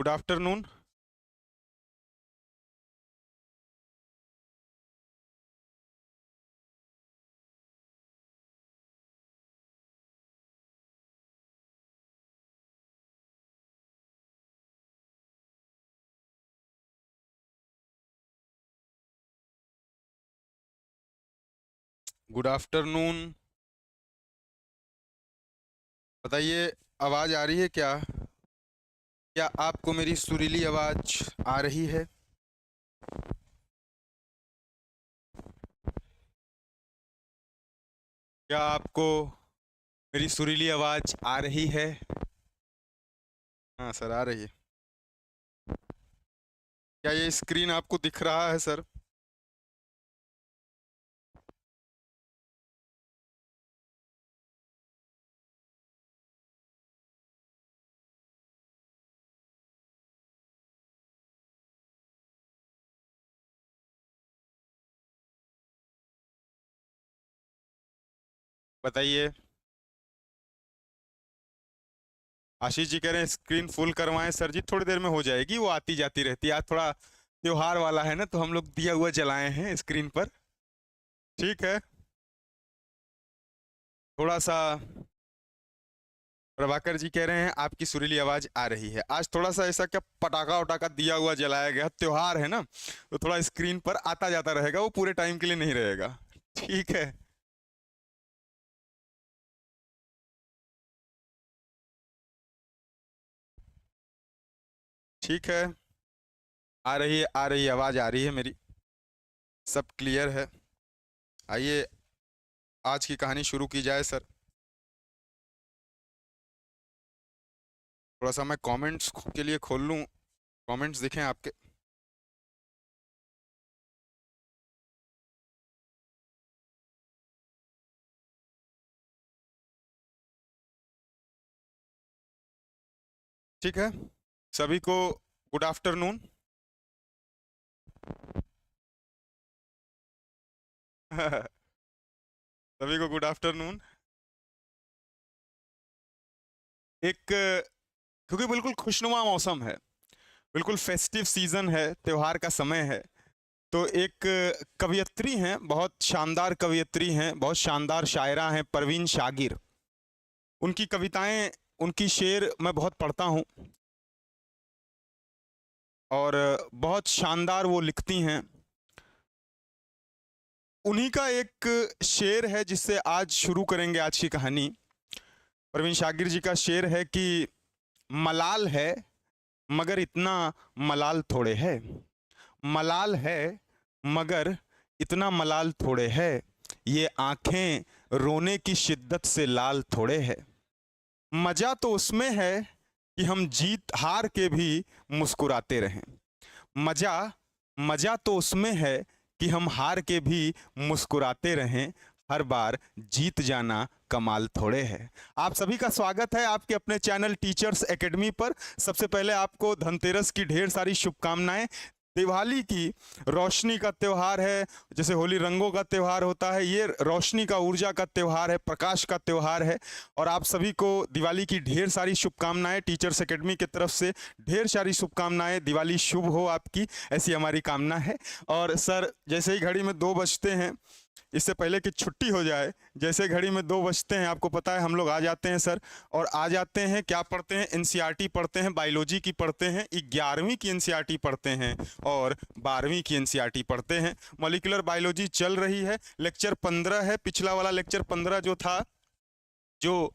Good afternoon. Good afternoon. बताइए, आवाज आ रही है क्या? क्या आपको मेरी सुरीली आवाज आ रही है? क्या आपको मेरी सुरीली आवाज आ रही है? हाँ सर, आ रही है। क्या ये स्क्रीन आपको दिख रहा है सर? बताइए। आशीष जी कह रहे हैं स्क्रीन फुल करवाएं सर जी, थोड़ी देर में हो जाएगी, वो आती जाती रहती है। आज थोड़ा त्योहार वाला है ना, तो हम लोग दिया हुआ जलाए हैं स्क्रीन पर। ठीक है। थोड़ा सा प्रभाकर जी कह रहे हैं आपकी सुरीली आवाज आ रही है। आज थोड़ा सा ऐसा क्या पटाखा उटाखा दिया हुआ जलाया गया, त्योहार है ना, तो थोड़ा स्क्रीन पर आता जाता रहेगा, वो पूरे टाइम के लिए नहीं रहेगा। ठीक है। ठीक है। आ रही है, आ रही है, आवाज आ रही है मेरी, सब क्लियर है। आइए आज की कहानी शुरू की जाए सर। थोड़ा सा मैं कमेंट्स के लिए खोल लूँ, कमेंट्स दिखें आपके। ठीक है। सभी को गुड आफ्टरनून। सभी को गुड आफ्टरनून। एक, क्योंकि बिल्कुल खुशनुमा मौसम है, बिल्कुल फेस्टिव सीजन है, त्योहार का समय है, तो एक कवयित्री हैं, बहुत शानदार कवयित्री हैं, बहुत शानदार शायरा हैं, परवीन शागिर। उनकी कविताएं, उनकी शेर मैं बहुत पढ़ता हूँ, और बहुत शानदार वो लिखती हैं। उन्हीं का एक शेर है जिससे आज शुरू करेंगे आज की कहानी। परवीन शागिर जी का शेर है कि मलाल है मगर इतना मलाल थोड़े है। मलाल है मगर इतना मलाल थोड़े है। ये आंखें रोने की शिद्दत से लाल थोड़े है। मजा तो उसमें है कि हम जीत हार के भी मुस्कुराते रहें। मजा मजा तो उसमें है कि हम हार के भी मुस्कुराते रहें। हर बार जीत जाना कमाल थोड़े है। आप सभी का स्वागत है आपके अपने चैनल टीचर्स एकेडमी पर। सबसे पहले आपको धनतेरस की ढेर सारी शुभकामनाएं। दिवाली की रोशनी का त्योहार है, जैसे होली रंगों का त्योहार होता है, ये रोशनी का, ऊर्जा का त्योहार है, प्रकाश का त्योहार है। और आप सभी को दिवाली की ढेर सारी शुभकामनाएं टीचर्स एकेडमी की तरफ से। ढेर सारी शुभकामनाएं, दिवाली शुभ हो आपकी, ऐसी हमारी कामना है। और सर, जैसे ही घड़ी में 2 बजते हैं, इससे पहले कि छुट्टी हो जाए, जैसे घड़ी में 2 बजते हैं, आपको पता है हम लोग आ जाते हैं सर। और आ जाते हैं, क्या पढ़ते हैं? एनसीईआरटी पढ़ते हैं, बायोलॉजी की पढ़ते हैं, 11वीं की एनसीईआरटी पढ़ते हैं और 12वीं की एनसीईआरटी पढ़ते हैं। मॉलिक्यूलर बायोलॉजी चल रही है, लेक्चर 15 है। पिछला वाला लेक्चर 15 जो था, जो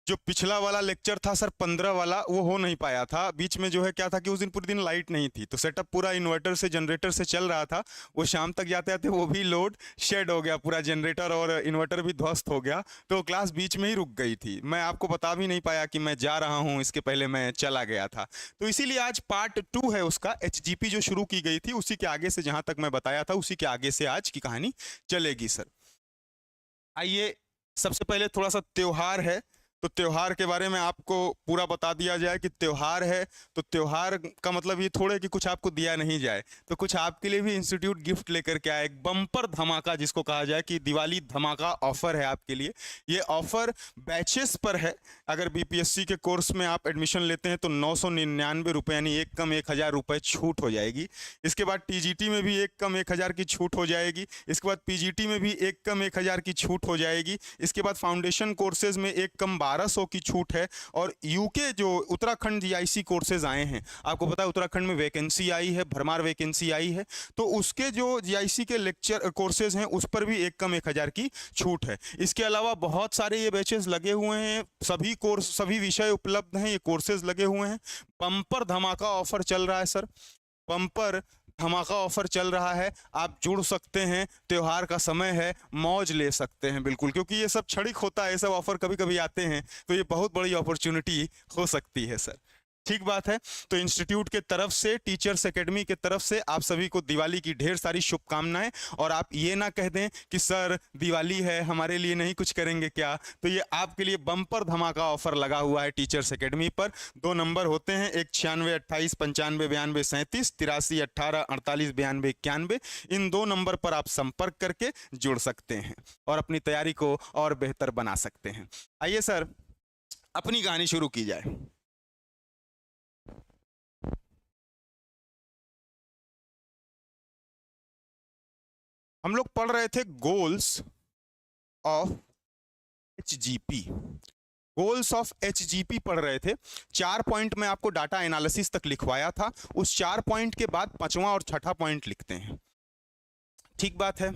जो पिछला वाला लेक्चर था सर 15 वाला, वो हो नहीं पाया था। बीच में जो है क्या था कि उस दिन पूरे दिन लाइट नहीं थी, तो सेटअप पूरा इन्वर्टर से, जनरेटर से चल रहा था। वो शाम तक जाते जाते वो भी लोड शेड हो गया, पूरा जनरेटर और इन्वर्टर भी ध्वस्त हो गया, तो क्लास बीच में ही रुक गई थी। मैं आपको बता भी नहीं पाया कि मैं जा रहा हूँ, इसके पहले मैं चला गया था। तो इसीलिए आज पार्ट 2 है उसका। एचजीपी जो शुरू की गई थी उसी के आगे से, जहां तक मैं बताया था उसी के आगे से आज की कहानी चलेगी सर। आइए, सबसे पहले थोड़ा सा त्योहार है, तो त्योहार के बारे में आपको पूरा बता दिया जाए कि त्योहार है, तो त्योहार का मतलब ये थोड़े कि कुछ आपको दिया नहीं जाए, तो कुछ आपके लिए भी इंस्टीट्यूट गिफ्ट लेकर के आए, एक बम्पर धमाका जिसको कहा जाए कि दिवाली धमाका ऑफर है आपके लिए। ये ऑफर बैचेस पर है। अगर बीपीएससी के कोर्स में आप एडमिशन लेते हैं तो 999 रुपये यानी एक कम 1000 रुपये छूट हो जाएगी। इसके बाद टीजीटी में भी एक कम 1000 की छूट हो जाएगी। इसके बाद पीजीटी में भी एक कम 1000 की छूट हो जाएगी। इसके बाद फाउंडेशन कोर्सेज में एक कम 1200 की छूट है। और यूके जो उत्तराखंड जीआईसी कोर्सेज आए हैं, आपको पता है उत्तराखंड में वैकेंसी आई है, भरमार वैकेंसी आई है, तो उसके जो जीआईसी के लेक्चर कोर्सेज हैं उस पर भी एक कम 1000 की छूट है। इसके अलावा बहुत सारे ये बैचेस लगे हुए हैं, सभी कोर्स सभी विषय उपलब्ध हैं, ये कोर्सेज लगे हुए हैं। बम्पर धमाका ऑफर चल रहा है सर, बम्पर धमाका ऑफर चल रहा है। आप जुड़ सकते हैं, त्योहार का समय है, मौज ले सकते हैं बिल्कुल, क्योंकि ये सब क्षणिक होता है, ये सब ऑफर कभी कभी आते हैं, तो ये बहुत बड़ी अपॉर्चुनिटी हो सकती है सर। ठीक बात है। तो इंस्टीट्यूट के तरफ से, टीचर्स एकेडमी के तरफ से आप सभी को दिवाली की ढेर सारी शुभकामनाएं। और आप ये ना कह दें कि सर दिवाली है हमारे लिए नहीं कुछ करेंगे क्या, तो ये आपके लिए बम्पर धमाका ऑफर लगा हुआ है टीचर्स एकेडमी पर। 2 नंबर होते हैं, एक 96 28 95 92 37, 83 18 48 92 91। इन 2 नंबर पर आप संपर्क करके जुड़ सकते हैं और अपनी तैयारी को और बेहतर बना सकते हैं। आइए सर, अपनी कहानी शुरू की जाए। हम लोग पढ़ रहे थे goals of HGP, goals of HGP पढ़ रहे थे। 4 पॉइंट में आपको डाटा एनालिसिस तक लिखवाया था। उस 4 पॉइंट के बाद 5वां और 6ठा पॉइंट लिखते हैं। ठीक बात है।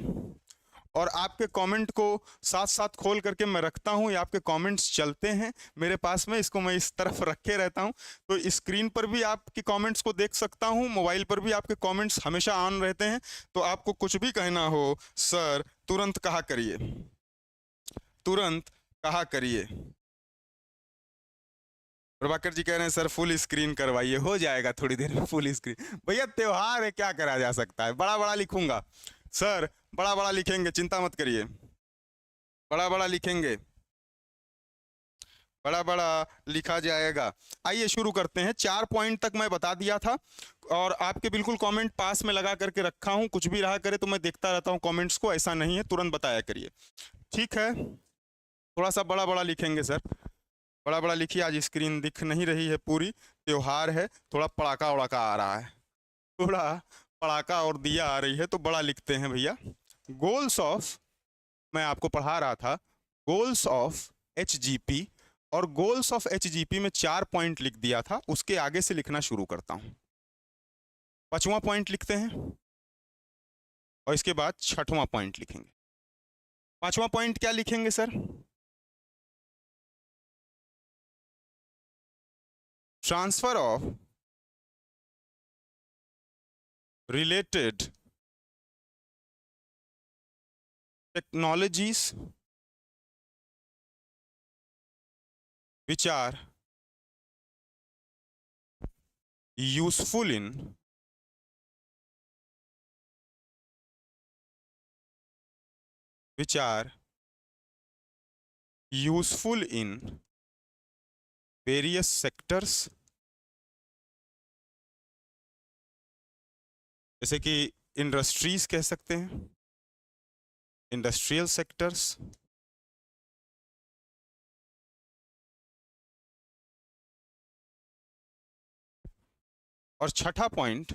और आपके कमेंट को साथ साथ खोल करके मैं रखता हूं, ये आपके कमेंट्स चलते हैं मेरे पास में, इसको मैं इस तरफ रखे रहता हूं, तो स्क्रीन पर भी आपके कमेंट्स को देख सकता हूं, मोबाइल पर भी आपके कमेंट्स हमेशा ऑन रहते हैं। तो आपको कुछ भी कहना हो सर, तुरंत कहा करिए, तुरंत कहा करिए। प्रभाकर जी कह रहे हैं सर फुल स्क्रीन करवाइए, हो जाएगा थोड़ी देर में फुल स्क्रीन। भैया त्योहार है, क्या करा जा सकता है, बड़ा बड़ा लिखूंगा सर, बड़ा बड़ा लिखेंगे, चिंता मत करिए, बड़ा बड़ा लिखेंगे, बड़ा बड़ा लिखा जाएगा। आइए शुरू करते हैं। 4 पॉइंट तक मैं बता दिया था और आपके बिल्कुल कमेंट पास में लगा करके रखा हूं, कुछ भी रहा करे तो मैं देखता रहता हूं कमेंट्स को, ऐसा नहीं है, तुरंत बताया करिए। ठीक है, थोड़ा सा बड़ा बड़ा लिखेंगे सर, बड़ा बड़ा लिखिए। आज स्क्रीन दिख नहीं रही है पूरी, त्योहार है, थोड़ा पड़ाका उड़ाका आ रहा है, थोड़ा पड़ाका और दिया आ रही है, तो बड़ा लिखते हैं भैया। गोल्स ऑफ, मैं आपको पढ़ा रहा था गोल्स ऑफ एचजीपी, और गोल्स ऑफ एचजीपी में 4 पॉइंट लिख दिया था, उसके आगे से लिखना शुरू करता हूं। 5वां पॉइंट लिखते हैं और इसके बाद 6ठवां पॉइंट लिखेंगे। 5वां पॉइंट क्या लिखेंगे sir? Transfer of related technologies which are useful in various sectors, जैसे कि इंडस्ट्रीज कह सकते हैं, इंडस्ट्रियल सेक्टर्स, और 6ठा पॉइंट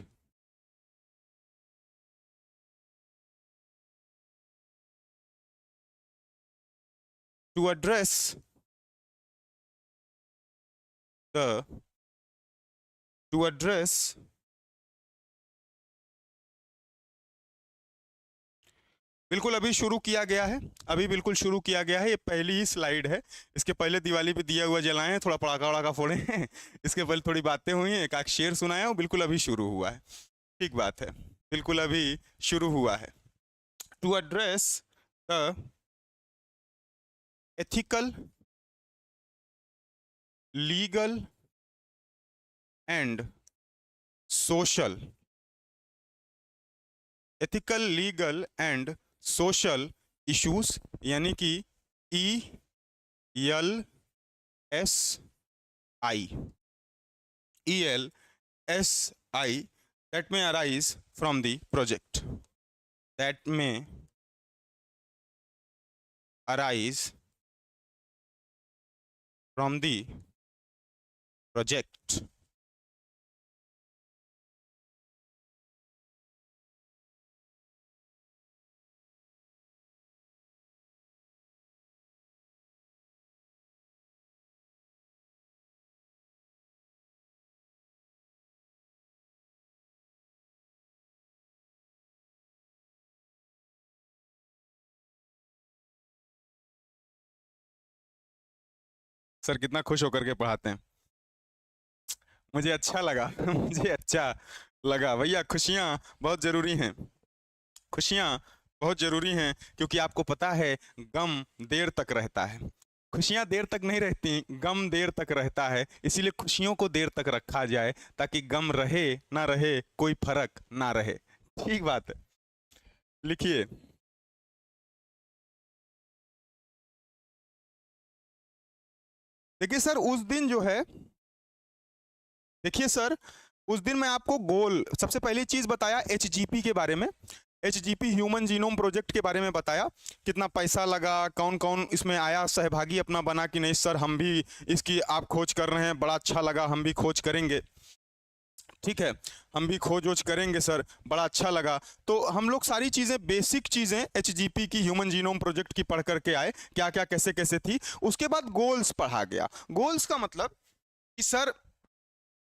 टू एड्रेस बिल्कुल अभी शुरू किया गया है, अभी बिल्कुल शुरू किया गया है, ये पहली ही स्लाइड है। इसके पहले दिवाली पे दिया हुआ जलाए हैं, थोड़ा पड़ाका वड़ाका फोड़े हैं, इसके पहले थोड़ी बातें हुई हैं, एक आध शेर सुनाया हूँ, बिल्कुल अभी शुरू हुआ है। ठीक बात है, बिल्कुल अभी शुरू हुआ है। To address the ethical, legal and social, ethical legal and social issues, यानी कि ELSE, ELSI that may arise from the project, that may arise from the project. Sir कितना खुश होकर के पढ़ाते हैं, मुझे अच्छा लगा मुझे अच्छा लगा भैया। खुशियाँ बहुत ज़रूरी हैं, खुशियाँ बहुत ज़रूरी हैं, क्योंकि आपको पता है गम देर तक रहता है। खुशियाँ देर तक नहीं रहती, गम देर तक रहता है। इसीलिए खुशियों को देर तक रखा जाए ताकि गम रहे ना रहे कोई फर्क ना रहे। ठीक बात है, लिखिए। देखिए सर उस दिन जो है, देखिए सर उस दिन मैं आपको गोल सबसे पहली चीज बताया HGP के बारे में, HGP ह्यूमन जीनोम प्रोजेक्ट के बारे में बताया, कितना पैसा लगा, कौन कौन इसमें आया, सहभागी अपना बना कि नहीं सर हम भी इसकी आप खोज कर रहे हैं, बड़ा अच्छा लगा, हम भी खोज करेंगे। ठीक है, हम भी खोज वोज करेंगे सर, बड़ा अच्छा लगा। तो हम लोग सारी चीज़ें, बेसिक चीज़ें HGP की ह्यूमन जीनोम प्रोजेक्ट की पढ़ करके आए, क्या क्या कैसे कैसे थी। उसके बाद गोल्स पढ़ा गया। गोल्स का मतलब कि सर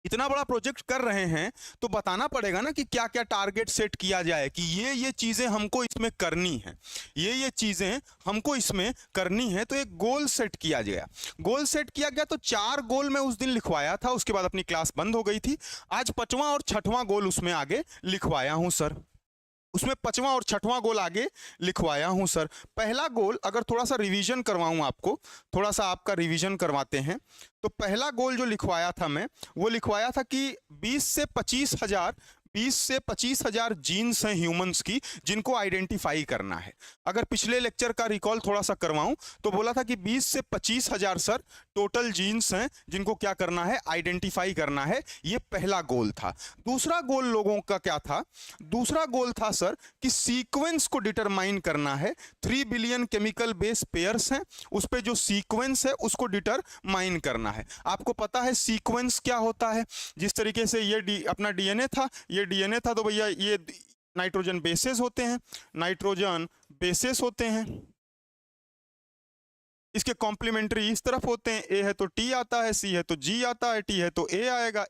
इतना बड़ा प्रोजेक्ट कर रहे हैं तो बताना पड़ेगा ना कि क्या क्या टारगेट सेट किया जाए, कि ये चीज़ें हमको इसमें करनी है, ये चीज़ें हमको इसमें करनी है। तो एक गोल सेट किया गया, गोल सेट किया गया। तो 4 गोल मैं उस दिन लिखवाया था, उसके बाद अपनी क्लास बंद हो गई थी। आज 5वां और 6वां गोल उसमें आगे लिखवाया हूं सर, उसमें 5वां और 6वां गोल आगे लिखवाया हूं सर। पहला गोल अगर थोड़ा सा रिवीजन करवाऊं आपको, थोड़ा सा आपका रिवीजन करवाते हैं, तो पहला गोल जो लिखवाया था मैं, वो लिखवाया था कि 20 से 25 हजार जीन्स हैं ह्यूमंस की, जिनको आइडेंटिफाई करना है। अगर पिछले लेक्चर का रिकॉल थोड़ा सा करवाऊं तो बोला था कि 20 से 25 हजार सर टोटल जीन्स हैं जिनको क्या करना है, आइडेंटिफाई करना है। ये पहला गोल था। दूसरा गोल लोगों का क्या था? दूसरा गोल था सर कि सीक्वेंस को डिटरमाइन करना है। 3 बिलियन केमिकल बेस पेयर्स हैं, उस पर जो सीक्वेंस है उसको डिटरमाइन करना है। आपको पता है सीक्वेंस क्या होता है? जिस तरीके से ये अपना डीएनए था, ये डीएनए था, तो भैया ये नाइट्रोजन बेसेस होते हैं, नाइट्रोजन बेसेस होते हैं। इसके कॉम्प्लीमेंट्री इस तरफ होते हैं, ए है तो टी आता है, सी है तो जी आता है, टी है तो ए आएगा,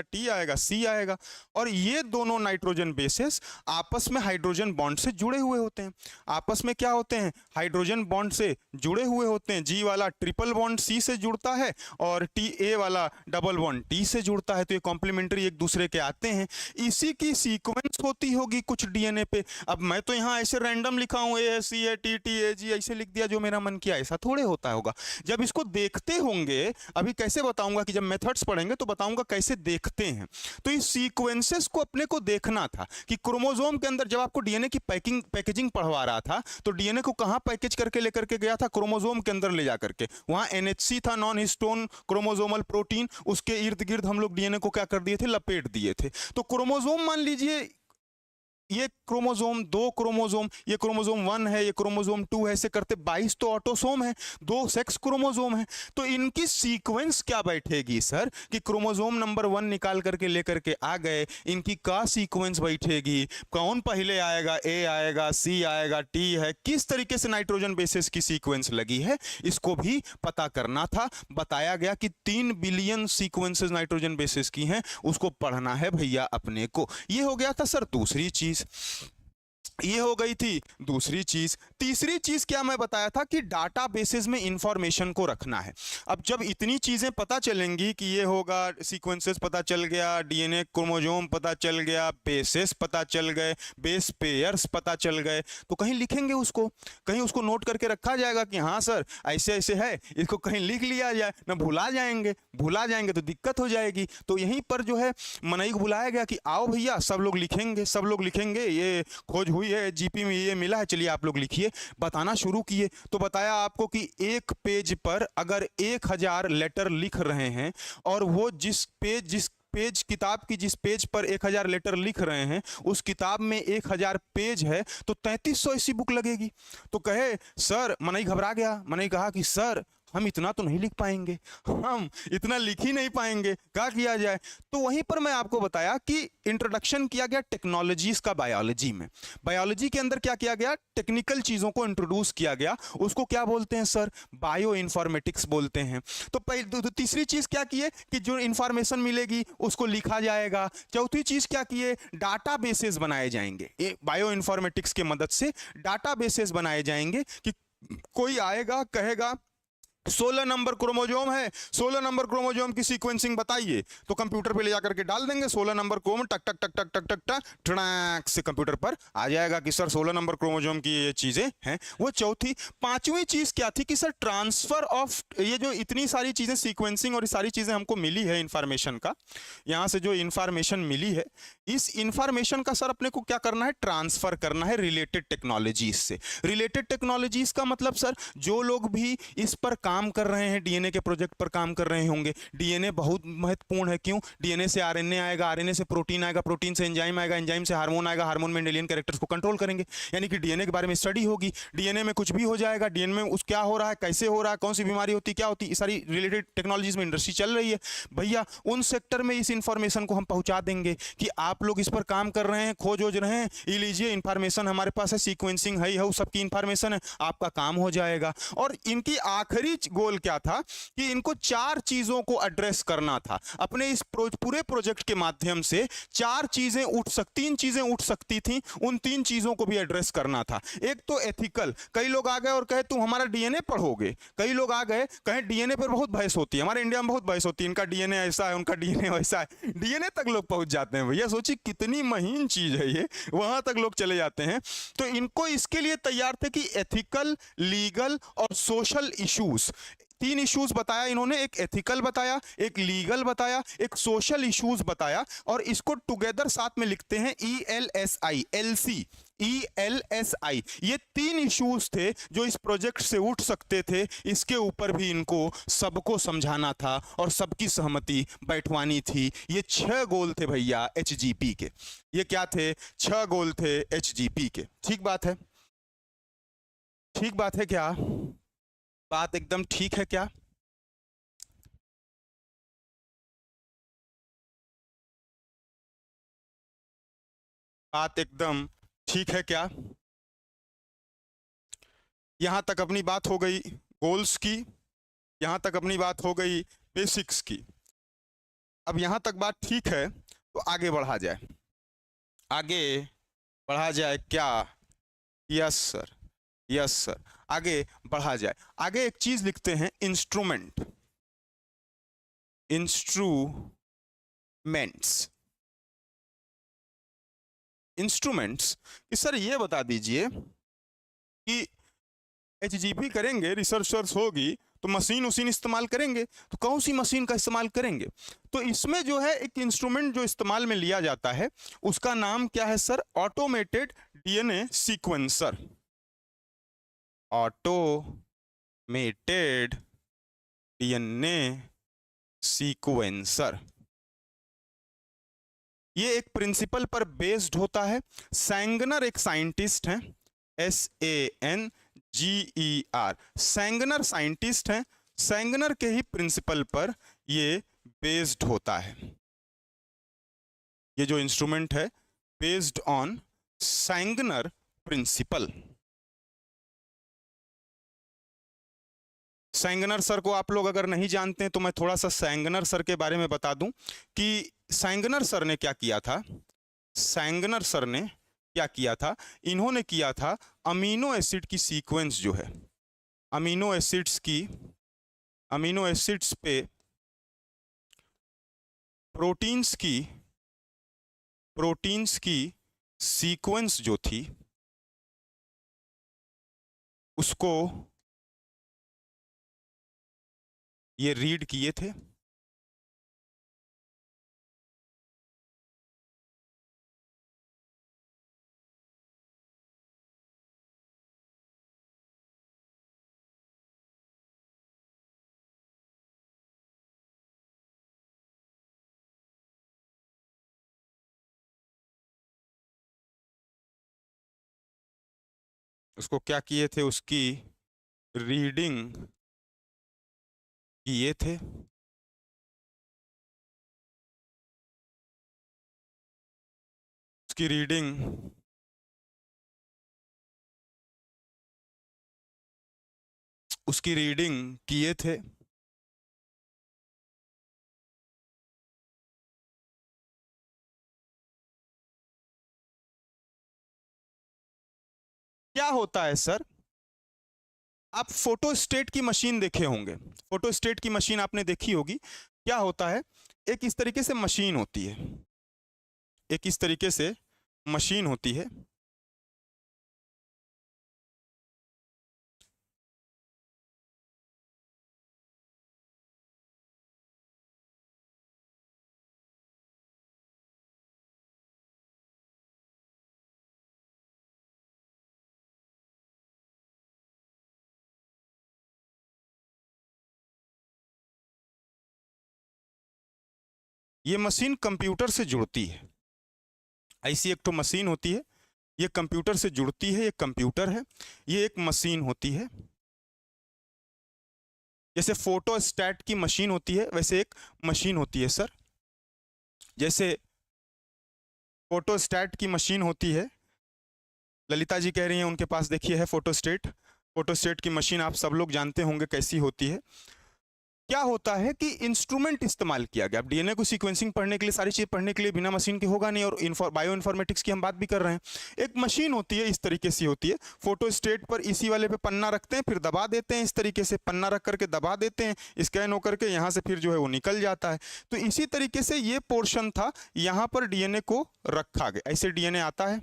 टी आएगा, सी आएगा। और ये दोनों नाइट्रोजन बेसेस आपस में हाइड्रोजन बॉन्ड से जुड़े हुए होते हैं। आपस में क्या होते हैं? हाइड्रोजन बॉन्ड से जुड़े हुए होते हैं। जी वाला ट्रिपल बॉन्ड सी से जुड़ता है और टी ए वाला डबल बॉन्ड टी से जुड़ता है। तो ये कॉम्प्लीमेंट्री एक दूसरे के आते हैं। इसी की सीक्वेंस होती होगी कुछ डीएनए पे। अब मैं तो यहाँ ऐसे रैंडम लिखा हूँ, ए है, सी है, टी टी ए जी, ऐसे लिख दिया जो मेरा मन किया, ऐसा थोड़े होता होगा। जब इसको देखते होंगे, अभी कैसे बताऊंगा कि जब मेथड्स पढ़ेंगे तो बताऊंगा कैसे देखते हैं। तो इस सीक्वेंसेस को अपने को देखना था कि क्रोमोसोम के अंदर, जब आपको डीएनए की पैकेजिंग पढ़वा रहा था तो डीएनए को कहां पैकेज करके लेकर के गया था? क्रोमोसोम के अंदर ले जाकर के। वहां NHC था, नॉन हिस्टोन क्रोमोसोमल प्रोटीन, उसके इर्द गिर्द हम लोग डीएनए को क्या कर दिए थे? लपेट दिए थे। तो क्रोमोसोम मान लीजिए ये क्रोमोसोम, 2 क्रोमोसोम, ये क्रोमोसोम 1 है, ये क्रोमोसोम 2 है, ऐसे करते 22 तो ऑटोसोम है, 2 सेक्स क्रोमोसोम है। तो इनकी सीक्वेंस क्या बैठेगी सर? कि क्रोमोसोम नंबर 1 निकाल करके लेकर के आ गए, इनकी का सीक्वेंस बैठेगी? कौन पहले आएगा? ए आएगा, सी आएगा, टी है, किस तरीके से नाइट्रोजन बेसिस की सीक्वेंस लगी है, इसको भी पता करना था। बताया गया कि 3 बिलियन सीक्वेंसेस नाइट्रोजन बेसिस की हैं, उसको पढ़ना है भैया अपने को। ये हो गया था सर दूसरी चीज, ये हो गई थी दूसरी चीज। तीसरी चीज क्या मैं बताया था? कि डाटा बेसिस में इंफॉर्मेशन को रखना है। अब जब इतनी चीजें पता चलेंगी कि ये होगा, सीक्वेंसेस पता चल गया, डीएनए क्रोमोसोम पता चल गया, बेसेस पता चल गए, बेस पेयर्स पता चल गए, तो कहीं लिखेंगे उसको, कहीं उसको नोट करके रखा जाएगा कि हाँ सर ऐसे ऐसे है, इसको कहीं लिख लिया जाए, ना भुला जाएंगे तो दिक्कत हो जाएगी। तो यहीं पर जो है मनई को बुलाया गया कि आओ भैया सब लोग लिखेंगे, सब लोग लिखेंगे, ये खोज हुई हुई है, जीपी में ये मिला है, चलिए आप लोग लिखिए। बताना शुरू किए तो बताया आपको कि एक पेज पर अगर 1000 लेटर लिख रहे हैं और वो जिस पेज किताब की जिस पेज पर 1000 लेटर लिख रहे हैं उस किताब में 1000 पेज है तो 3300 ऐसी बुक लगेगी। तो कहे सर, मनई घबरा गया, मनई कहा कि सर हम इतना तो नहीं लिख पाएंगे, हम इतना लिख ही नहीं पाएंगे, क्या किया जाए। तो वहीं पर मैं आपको बताया कि इंट्रोडक्शन किया गया टेक्नोलॉजीज का बायोलॉजी में। बायोलॉजी के अंदर क्या किया गया, टेक्निकल चीजों को इंट्रोड्यूस किया गया, उसको क्या बोलते हैं सर, बायो इन्फॉर्मेटिक्स बोलते हैं। तो तीसरी चीज क्या किए कि जो इंफॉर्मेशन मिलेगी उसको लिखा जाएगा। चौथी चीज क्या किए, डाटा बेसेस बनाए जाएंगे, बायो इन्फॉर्मेटिक्स की मदद से डाटा बेसेस बनाए जाएंगे कि कोई आएगा कहेगा 16 नंबर क्रोमोजोम है, 16 नंबर क्रोमोजोम की सीक्वेंसिंग बताइए, तो कंप्यूटर पे ले जाकर के डाल देंगे 16 नंबर क्रोम, टक टक टक टक टक टक टक टक से कंप्यूटर पर आ जाएगा कि सर 16 नंबर क्रोमोजोम की ये चीजें हैं। वो चौथी। पांचवी चीज क्या थी कि सर ट्रांसफर ऑफ, ये जो इतनी सारी चीजें सीक्वेंसिंग और सारी चीजें हमको मिली है इंफॉर्मेशन का, यहां से जो इंफॉर्मेशन मिली है इस इंफॉर्मेशन का सर अपने को क्या करना है, ट्रांसफर करना है रिलेटेड टेक्नोलॉजीज से। रिलेटेड टेक्नोलॉजीज का मतलब सर जो लोग भी इस पर काम कर रहे हैं, डीएनए के प्रोजेक्ट पर काम कर रहे होंगे, डीएनए बहुत महत्वपूर्ण है। क्यों, डीएनए से आरएनए आएगा, आरएनए से प्रोटीन आएगा, प्रोटीन से एंजाइम आएगा, एंजाइम से हार्मोन आएगा, हार्मोन मेंडेलियन कैरेक्टर्स को कंट्रोल करेंगे। यानी कि डीएनए के बारे में स्टडी होगी, डीएनए में कुछ भी हो जाएगा, डीएनए में उस क्या हो रहा है, कैसे हो रहा है, कौन सी बीमारी होती, क्या होती, सारी रिलेटेड टेक्नोलॉजीज में इंडस्ट्री चल रही है भैया। उन सेक्टर में इस इंफॉर्मेशन को हम पहुंचा देंगे कि आप लोग इस पर काम कर रहे हैं, खोज वोज रहे हैं, ये लीजिए इंफॉर्मेशन हमारे पास है, सीक्वेंसिंग है, सबकी इंफॉर्मेशन है, आपका काम हो जाएगा। और इनकी आखिरी गोल क्या था कि इनको 4 चीजों को एड्रेस करना था। अपने इस पूरे प्रोजेक्ट के माध्यम से 4 चीजें तीन चीजें उठ सकती थी, उन 3 चीजों को भी एड्रेस करना था। एक तो एथिकल, कई लोग आ गए और कहे तुम हमारा डीएनए पढ़ोगे, कई लोग आ गए कहे डीएनए पर बहुत बहस होती है, हमारे इंडिया में बहुत बहस होती है, इनका डीएनए ऐसा है, उनका डीएनए वैसा है, डीएनए तक लोग पहुंच जाते हैं भैया। सोचिए कितनी महीन चीज है ये, वहां तक लोग चले जाते हैं। तो इनको इसके लिए तैयार थे कि एथिकल, लीगल और सोशल इश्यूज, 3 इश्यूज बताया इन्होंने, एक एथिकल बताया, एक लीगल बताया, एक सोशल इश्यूज बताया, और इसको टुगेदर साथ में लिखते हैं ELSI, LC, ELSI। ये 3 इश्यूज थे जो इस प्रोजेक्ट से उठ सकते थे, इसके ऊपर भी इनको सबको समझाना था और सबकी सहमति बैठवानी थी। ये 6 गोल थे भैया HGP के। ये क्या थे, 6 गोल थे HGP के। ठीक बात है, ठीक बात है क्या, बात एकदम ठीक है क्या? बात एकदम ठीक है क्या? यहां तक अपनी बात हो गई गोल्स की, यहां तक अपनी बात हो गई बेसिक्स की। अब यहां तक बात ठीक है तो आगे बढ़ा जाए, आगे बढ़ा जाए क्या? यस सर, यस सर, आगे बढ़ा जाए। आगे एक चीज लिखते हैं, इंस्ट्रूमेंट, इंस्ट्रूमेंट्स, इंस्ट्रूमेंट्स। सर ये बता दीजिए कि HGP करेंगे, रिसर्च होगी तो मशीन उसीन इस्तेमाल करेंगे, तो कौन सी मशीन का इस्तेमाल करेंगे? तो इसमें जो है एक इंस्ट्रूमेंट जो इस्तेमाल में लिया जाता है उसका नाम क्या है sir, automated DNA sequencer. Automated DNA sequencer, ये एक प्रिंसिपल पर बेस्ड होता है। सैंगनर एक साइंटिस्ट हैं, SANGER, सैंगनर साइंटिस्ट हैं, सैंगनर के ही प्रिंसिपल पर ये बेस्ड होता है। ये जो इंस्ट्रूमेंट है बेस्ड ऑन सैंगनर प्रिंसिपल। सैंगनर सर को आप लोग अगर नहीं जानते हैं तो मैं थोड़ा सा सैंगनर सर के बारे में बता दूं कि सैंगनर सर ने क्या किया था। सैंगनर सर ने क्या किया था, इन्होंने किया था अमीनो एसिड की सीक्वेंस जो है, अमीनो एसिड्स की, अमीनो एसिड्स पे प्रोटीन्स की सीक्वेंस जो थी उसको ये रीड किए थे। उसको क्या किए थे, उसकी रीडिंग किए थे। उसकी रीडिंग उसकी रीडिंग किए थे। क्या होता है सर, आप फोटोस्टेट की मशीन देखे होंगे, फोटोस्टेट की मशीन आपने देखी होगी। क्या होता है, एक इस तरीके से मशीन होती है, एक इस तरीके से मशीन होती है। ये मशीन कंप्यूटर से जुड़ती है, ऐसी एक तो मशीन होती है, ये कंप्यूटर से जुड़ती है, ये कंप्यूटर है, ये एक मशीन होती है। जैसे फोटोस्टैट की मशीन होती है वैसे एक मशीन होती है सर। जैसे फोटोस्टैट की मशीन होती है, ललिता जी कह रही हैं उनके पास देखिए है फोटोस्टेट। फोटोस्टेट की मशीन आप सब लोग जानते होंगे कैसी होती है। क्या होता है कि इंस्ट्रूमेंट इस्तेमाल किया गया। अब डीएनए को सीक्वेंसिंग पढ़ने के लिए, सारी चीज पढ़ने के लिए बिना मशीन के होगा नहीं, और बायो इन्फॉर्मेटिक्स की हम बात भी कर रहे हैं। एक मशीन होती है, इस तरीके से होती है। फोटोस्टेट पर इसी वाले पे पन्ना रखते हैं, फिर दबा देते हैं, इस तरीके से पन्ना रख करके दबा देते हैं, स्कैन होकर के यहाँ से फिर जो है वो निकल जाता है। तो इसी तरीके से ये पोर्शन था, यहाँ पर डीएनए को रखा गया। ऐसे डीएनए आता है,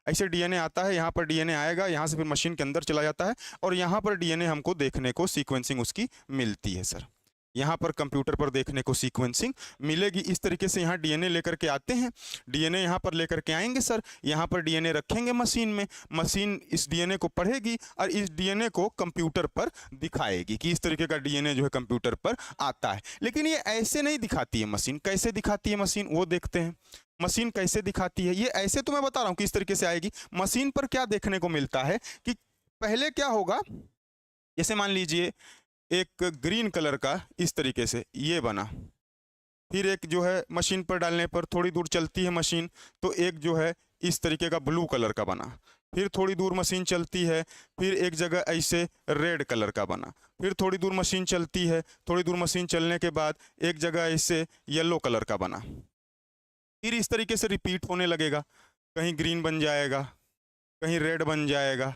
ऐसे डीएनए आता है, यहाँ पर डीएनए आएगा, यहाँ से फिर मशीन के अंदर चला जाता है, और यहाँ पर डीएनए हमको देखने को सीक्वेंसिंग उसकी मिलती है सर। यहाँ पर कंप्यूटर पर देखने को सीक्वेंसिंग मिलेगी। इस तरीके से यहाँ डीएनए लेकर के आते हैं, डीएनए यहाँ पर लेकर के आएंगे सर, यहाँ पर डीएनए रखेंगे मशीन में, मशीन इस डीएनए को पढ़ेगी और इस डीएनए को कंप्यूटर पर दिखाएगी कि इस तरीके का डीएनए जो है कंप्यूटर पर आता है। लेकिन ये ऐसे नहीं दिखाती है मशीन। कैसे दिखाती है मशीन, वो देखते हैं। मशीन कैसे दिखाती है, ये ऐसे तो मैं बता रहा हूँ किस तरीके से आएगी। मशीन पर क्या देखने को मिलता है कि पहले क्या होगा, जैसे मान लीजिए एक ग्रीन कलर का इस तरीके से ये बना, फिर एक जो है मशीन पर डालने पर थोड़ी दूर चलती है मशीन, तो एक जो है इस तरीके का ब्लू कलर का बना, फिर थोड़ी दूर मशीन चलती है, फिर एक जगह ऐसे रेड कलर का बना, फिर थोड़ी दूर मशीन चलती है, थोड़ी दूर मशीन चलने के बाद एक जगह ऐसे येलो कलर का बना, फिर इस तरीके से रिपीट होने लगेगा, कहीं ग्रीन बन जाएगा, कहीं रेड बन जाएगा।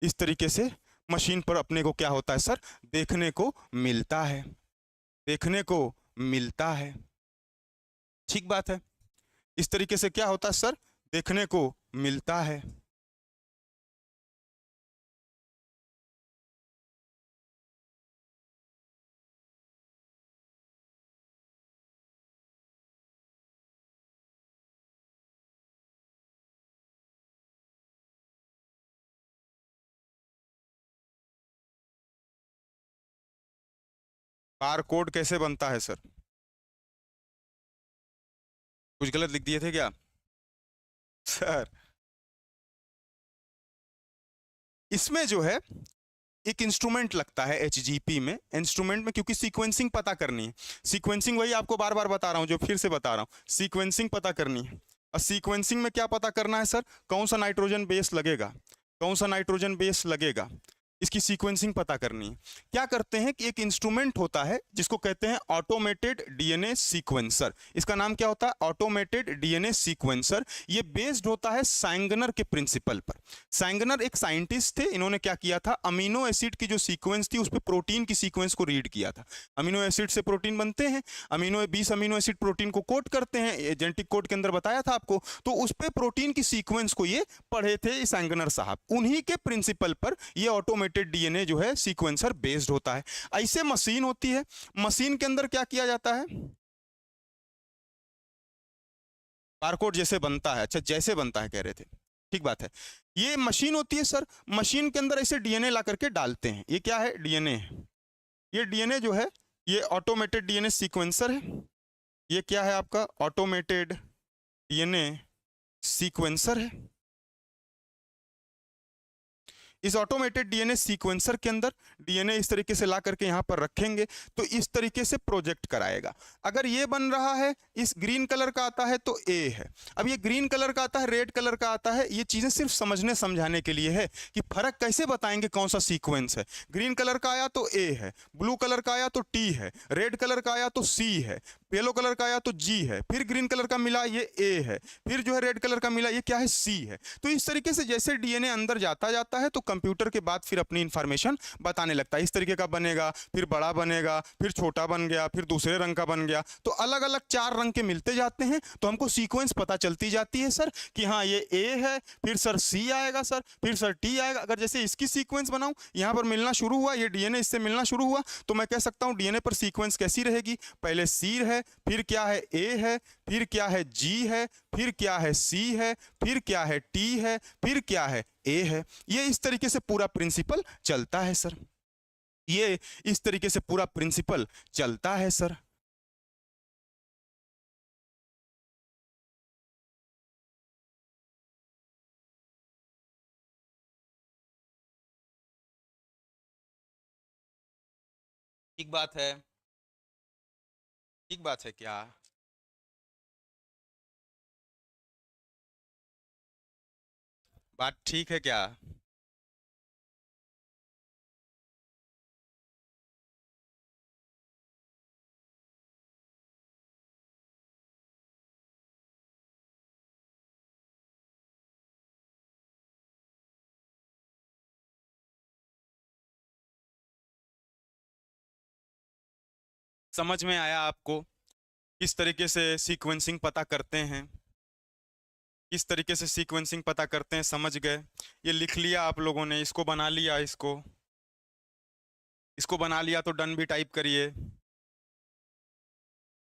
इस तरीके से मशीन पर अपने को क्या होता है सर, देखने को मिलता है, देखने को मिलता है। ठीक बात है, इस तरीके से क्या होता है सर, देखने को मिलता है। बार कोड कैसे बनता है सर, कुछ गलत लिख दिए थे क्या सर? इसमें जो है एक इंस्ट्रूमेंट लगता है एचजीपी में, इंस्ट्रूमेंट में क्योंकि सीक्वेंसिंग पता करनी है। सीक्वेंसिंग वही आपको बार बार बता रहा हूं, जो फिर से बता रहा हूं, सीक्वेंसिंग पता करनी है। और सीक्वेंसिंग में क्या पता करना है सर, कौन सा नाइट्रोजन बेस लगेगा, कौन सा नाइट्रोजन बेस लगेगा, इसकी सीक्वेंसिंग पता करनी है। क्या करते हैं कि एक इंस्ट्रूमेंट होता है जिसको कहते हैं ऑटोमेटेड डीएनए सीक्वेंसर। इसका नाम क्या होता है, ऑटोमेटेड डीएनए सीक्वेंसर। ये बेस्ड होता है सैंगनर के प्रिंसिपल पर। सैंगनर एक साइंटिस्ट थे, इन्होंने क्या किया था, अमीनो एसिड की जो सीक्वेंस थी उस पर प्रोटीन की सीक्वेंस को रीड किया था। अमीनो एसिड से प्रोटीन बनते हैं, 20 अमीनो एसिड प्रोटीन को कोड करते हैं, जेनेटिक कोड के अंदर बताया था आपको। तो उस पर प्रोटीन की सीक्वेंस को ये पढ़े थे सैंगनर साहब, उन्हीं के प्रिंसिपल पर ये ऑटोमेटेड डीएनए जो है सीक्वेंसर बेस्ड होता है। ऐसे मशीन होती है, मशीन के अंदर क्या किया जाता है, बारकोड जैसे बनता है। अच्छा, जैसे बनता है कह रहे थे, ठीक बात है। ये मशीन होती है सर, मशीन के अंदर ऐसे डीएनए ला करके डालते हैं। ये क्या है, डीएनए। ये डीएनए जो है ये ऑटोमेटेड डीएनए सीक्वेंसर है। ये क्या है आपका, ऑटोमेटेड डीएनए सीक्वेंसर है। इस ऑटोमेटेड डीएनए सीक्वेंसर के अंदर डीएनए इस तरीके से ला करके यहाँ पर रखेंगे तो इस तरीके से प्रोजेक्ट कराएगा। अगर ये बन रहा है, इस ग्रीन कलर का आता है तो ए है। अब ये ग्रीन कलर का आता है, रेड कलर का आता है, ये चीजें सिर्फ समझने समझाने के लिए है कि फर्क कैसे बताएंगे कौन सा सीक्वेंस है। ग्रीन कलर का आया तो ए है, ब्लू कलर का आया तो टी है, रेड कलर का आया तो सी है, येलो कलर का आया तो जी है, फिर ग्रीन कलर का मिला ये ए है, फिर जो है रेड कलर का मिला ये क्या है, सी है। तो इस तरीके से जैसे डीएनए अंदर जाता है तो कंप्यूटर के बाद फिर अपनी इंफॉर्मेशन बताने लगता है। इस तरीके का बनेगा, फिर बड़ा बनेगा, फिर छोटा बन गया, फिर दूसरे रंग का बन गया, तो अलग अलग 4 रंग के मिलते जाते हैं तो हमको सीक्वेंस पता चलती जाती है सर कि हाँ ये ए है, फिर सर सी आएगा सर, फिर सर टी आएगा। अगर जैसे इसकी सीक्वेंस बनाऊं, यहां पर मिलना शुरू हुआ, ये डीएनए इससे मिलना शुरू हुआ, तो मैं कह सकता हूं डीएनए पर सीक्वेंस कैसी रहेगी, पहले सी है, फिर क्या है ए है, फिर क्या है जी है, फिर क्या है सी है, फिर क्या है टी है, फिर क्या है ए है। ये इस तरीके से पूरा प्रिंसिपल चलता है सर, ये इस तरीके से पूरा प्रिंसिपल चलता है सर। ठीक बात है, ठीक बात है क्या? बात ठीक है क्या? समझ में आया आपको किस तरीके से सीक्वेंसिंग पता करते हैं, किस तरीके से सीक्वेंसिंग पता करते हैं, समझ गए? ये लिख लिया आप लोगों ने, इसको बना लिया, इसको बना लिया तो डन भी टाइप करिए,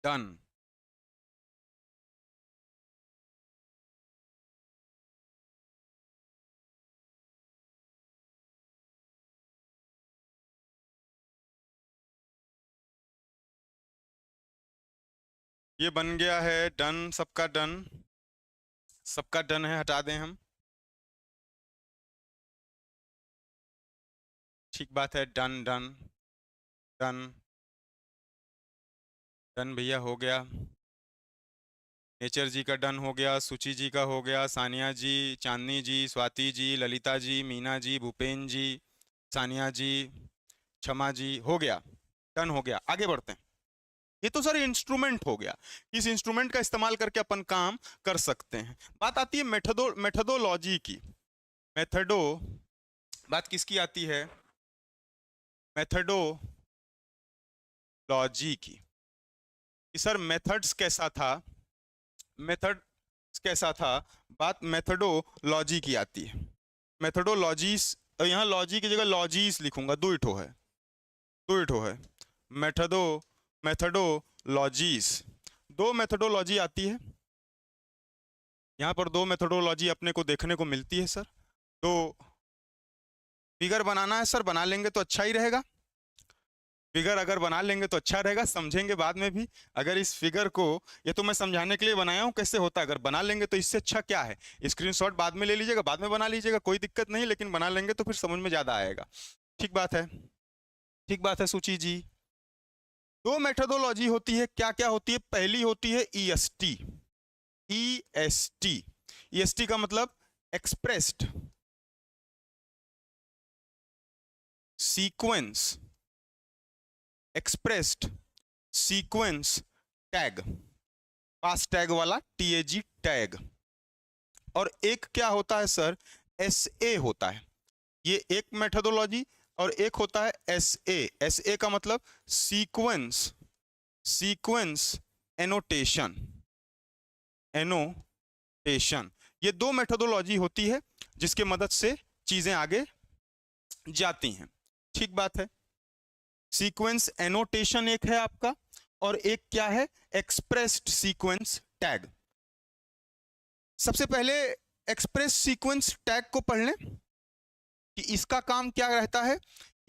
डन। ये बन गया है डन, सबका डन, सबका डन है, हटा दें हम। ठीक बात है, डन डन डन डन भैया, हो गया। नेचर जी का डन हो गया, सुची जी का हो गया, सानिया जी, चांदनी जी, स्वाति जी, ललिता जी, मीना जी, भूपेन जी, सानिया जी, क्षमा जी, हो गया, डन हो गया। आगे बढ़ते हैं। ये तो सर इंस्ट्रूमेंट हो गया, इस इंस्ट्रूमेंट का इस्तेमाल करके अपन काम कर सकते हैं। बात आती है मेथडोलॉजी की। मेथडो बात किसकी आती है? मेथडोलॉजी की। कि सर मेथड्स कैसा था, मेथड कैसा था, बात मेथडोलॉजी की आती है। मेथडोलॉजीज, यहाँ लॉजी की जगह लॉजीज लिखूंगा, दो इठो है, दो इठो है। मेथडोलॉजीज, दो मेथडोलॉजी आती है यहाँ पर, दो मेथडोलॉजी अपने को देखने को मिलती है सर। तो फिगर बनाना है सर, बना लेंगे तो अच्छा ही रहेगा, फिगर अगर बना लेंगे तो अच्छा रहेगा, समझेंगे बाद में भी। अगर इस फिगर को, ये तो मैं समझाने के लिए बनाया हूँ कैसे होता है, अगर बना लेंगे तो इससे अच्छा क्या है। स्क्रीनशॉट बाद में ले लीजिएगा, बाद में बना लीजिएगा, कोई दिक्कत नहीं, लेकिन बना लेंगे तो फिर समझ में ज्यादा आएगा। ठीक बात है, ठीक बात है सुची जी। दो मेथडोलॉजी होती है, क्या क्या होती है? पहली होती है ईएसटी, ईएसटी, ईएसटी का मतलब expressed sequence, expressed sequence tag, fast tag वाला टीएजी टैग। और एक क्या होता है सर, एसए होता है। ये एक मेथडोलॉजी, और एक होता है एसए। एसए का मतलब सीक्वेंस, सीक्वेंस एनोटेशन, एनोटेशन। ये दो मेथडोलॉजी होती है जिसके मदद से चीजें आगे जाती हैं। ठीक बात है। सीक्वेंस एनोटेशन एक है आपका, और एक क्या है, एक्सप्रेस्ड सीक्वेंस टैग। सबसे पहले एक्सप्रेस सीक्वेंस टैग को पढ़ लें कि इसका काम क्या रहता है।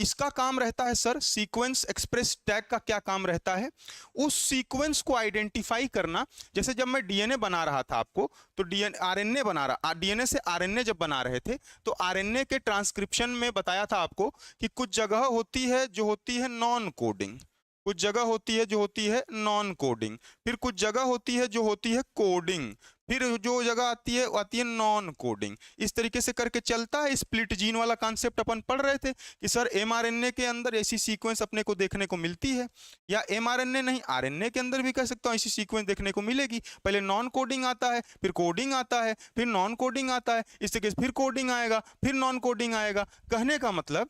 इसका काम रहता है सर, सीक्वेंस एक्सप्रेस टैग का क्या काम रहता है, उस सीक्वेंस को आइडेंटिफाई करना। जैसे जब मैं डीएनए बना रहा था आपको, तो आरएनए बना रहा, डीएनए से आरएनए जब बना रहे थे, तो आरएनए के ट्रांसक्रिप्शन में बताया था आपको कि कुछ जगह होती है जो होती है नॉन कोडिंग, कुछ जगह होती है जो होती है नॉन कोडिंग, फिर कुछ जगह होती है जो होती है कोडिंग, फिर जो जगह आती है नॉन कोडिंग। इस तरीके से करके चलता है। स्प्लिट जीन वाला कॉन्सेप्ट अपन पढ़ रहे थे कि सर एमआरएनए के अंदर ऐसी सीक्वेंस अपने को देखने को मिलती है, या एमआरएनए नहीं, आरएनए के अंदर भी कह सकता हूँ ऐसी सीक्वेंस देखने को मिलेगी। पहले नॉन कोडिंग आता है, फिर कोडिंग आता है, फिर नॉन कोडिंग आता है, इस तरीके से फिर कोडिंग आएगा, फिर नॉन कोडिंग आएगा। कहने का मतलब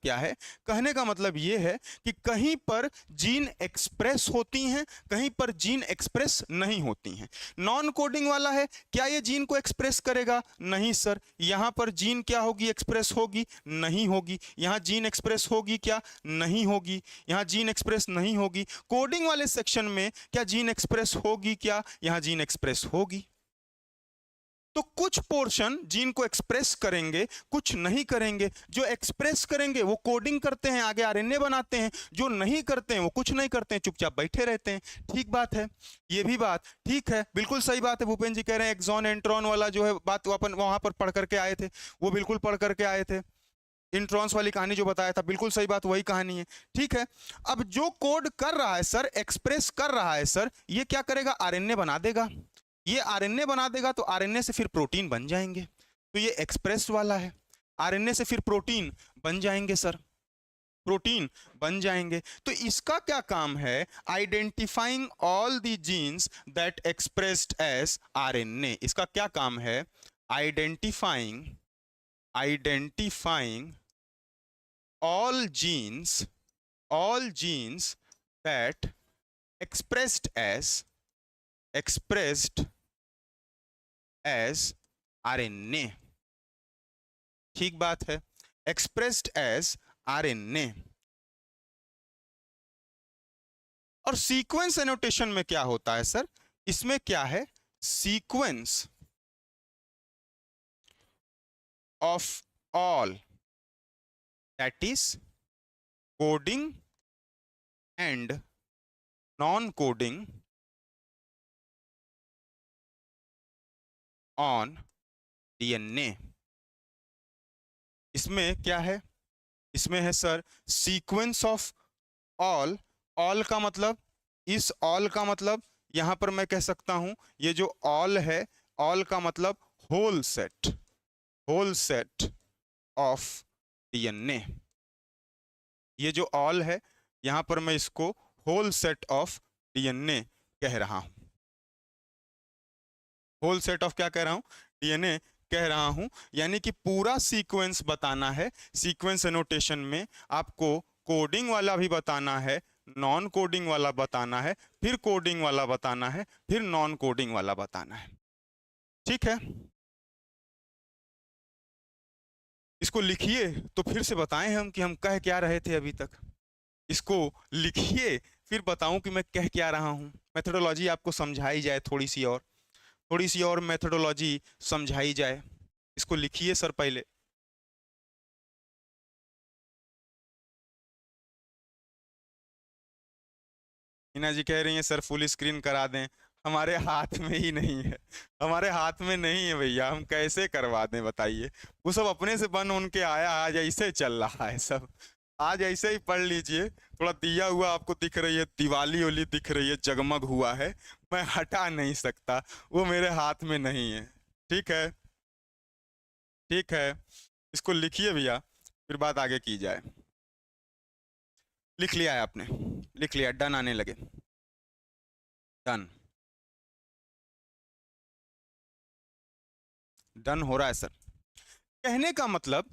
क्या है? कहने का मतलब यह है कि कहीं पर जीन एक्सप्रेस होती हैं, कहीं पर जीन एक्सप्रेस नहीं होती हैं। नॉन कोडिंग वाला है, क्या ये जीन को एक्सप्रेस करेगा? नहीं सर। यहां पर जीन क्या होगी? एक्सप्रेस होगी? नहीं होगी। यहां जीन एक्सप्रेस होगी क्या? नहीं होगी। यहां जीन एक्सप्रेस नहीं होगी। कोडिंग वाले सेक्शन में क्या जीन एक्सप्रेस होगी क्या? यहां जीन एक्सप्रेस होगी। तो कुछ पोर्शन जीन को एक्सप्रेस करेंगे, कुछ नहीं करेंगे। जो एक्सप्रेस करेंगे वो कोडिंग करते हैं, आगे आरएनए बनाते हैं। जो नहीं करते हैं वो कुछ नहीं करते हैं, चुपचाप बैठे रहते हैं। ठीक बात है, ये भी बात ठीक है, बिल्कुल सही बात है। भूपेन जी कह रहे हैं एक्सॉन एंट्रॉन वाला जो है बात, वो अपन वहां पर पढ़ करके आए थे, वो बिल्कुल पढ़ करके आए थे। इंट्रॉन्स वाली कहानी जो बताया था, बिल्कुल सही बात, वही कहानी है। ठीक है, अब जो कोड कर रहा है सर, एक्सप्रेस कर रहा है सर, ये क्या करेगा? आरएनए बना देगा। ये आरएनए बना देगा तो आरएनए से फिर प्रोटीन बन जाएंगे। तो ये एक्सप्रेस वाला है, आरएनए से फिर प्रोटीन बन जाएंगे सर, प्रोटीन बन जाएंगे। तो इसका क्या काम है? Identifying all the genes that expressed as RNA. इसका क्या काम है? Identifying all genes that expressed as RNA। ठीक बात है, expressed as RNA। और सीक्वेंस एनोटेशन में क्या होता है सर? इसमें क्या है? Sequence of all that is coding and non-coding on DNA। इसमें क्या है? इसमें है sir sequence of all. All का मतलब, इस ऑल का मतलब यहां पर मैं कह सकता हूं, ये जो ऑल है, ऑल का मतलब होल सेट ऑफ डीएनए। ये जो ऑल है, यहां पर मैं इसको होल सेट ऑफ डीएनए कह रहा हूं। होल सेट ऑफ क्या कह रहा हूं? डीएनए कह रहा हूं। यानी कि पूरा सीक्वेंस बताना है। सीक्वेंस एनोटेशन में आपको कोडिंग वाला भी बताना है, नॉन कोडिंग वाला बताना है, फिर कोडिंग वाला बताना है, फिर नॉन कोडिंग वाला बताना है। ठीक है, इसको लिखिए तो फिर से बताएं हम कि हम कह क्या रहे थे अभी तक। इसको लिखिए फिर बताऊं कि मैं कह क्या रहा हूं। मेथोडोलॉजी आपको समझाई जाए, थोड़ी सी और मेथोडोलॉजी समझाई जाए। इसको लिखिए सर पहले। हिना जी कह रही हैं सर फुल स्क्रीन करा दें। हमारे हाथ में ही नहीं है, हमारे हाथ में नहीं है भैया, हम कैसे करवा दें बताइए। वो सब अपने से बन उनके आया, आज ऐसे चल रहा है सब। आज ऐसे ही पढ़ लीजिए। थोड़ा दिया हुआ आपको दिख रही है, दिवाली ओली दिख रही है, जगमग हुआ है, मैं हटा नहीं सकता, वो मेरे हाथ में नहीं है। ठीक है, ठीक है, इसको लिखिए भैया, फिर बात आगे की जाए। लिख लिया है आपने? लिख लिया, डन आने लगे, डन डन हो रहा है सर। कहने का मतलब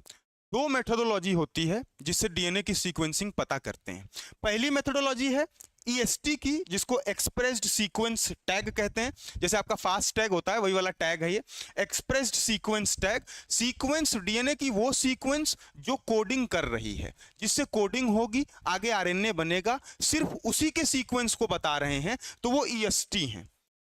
दो मेथोडोलॉजी होती है जिससे डीएनए की सीक्वेंसिंग पता करते हैं। पहली मेथोडोलॉजी है ईएसटी की, जिसको एक्सप्रेस्ड सीक्वेंस टैग कहते हैं। जैसे आपका फास्ट टैग होता है, वही वाला टैग है ये, expressed sequence tag. Sequence DNA की वो सीक्वेंस जो कोडिंग कर रही है, जिससे कोडिंग होगी, आगे आरएनए बनेगा, सिर्फ उसी के सीक्वेंस को बता रहे हैं, तो वो ईएसटी हैं।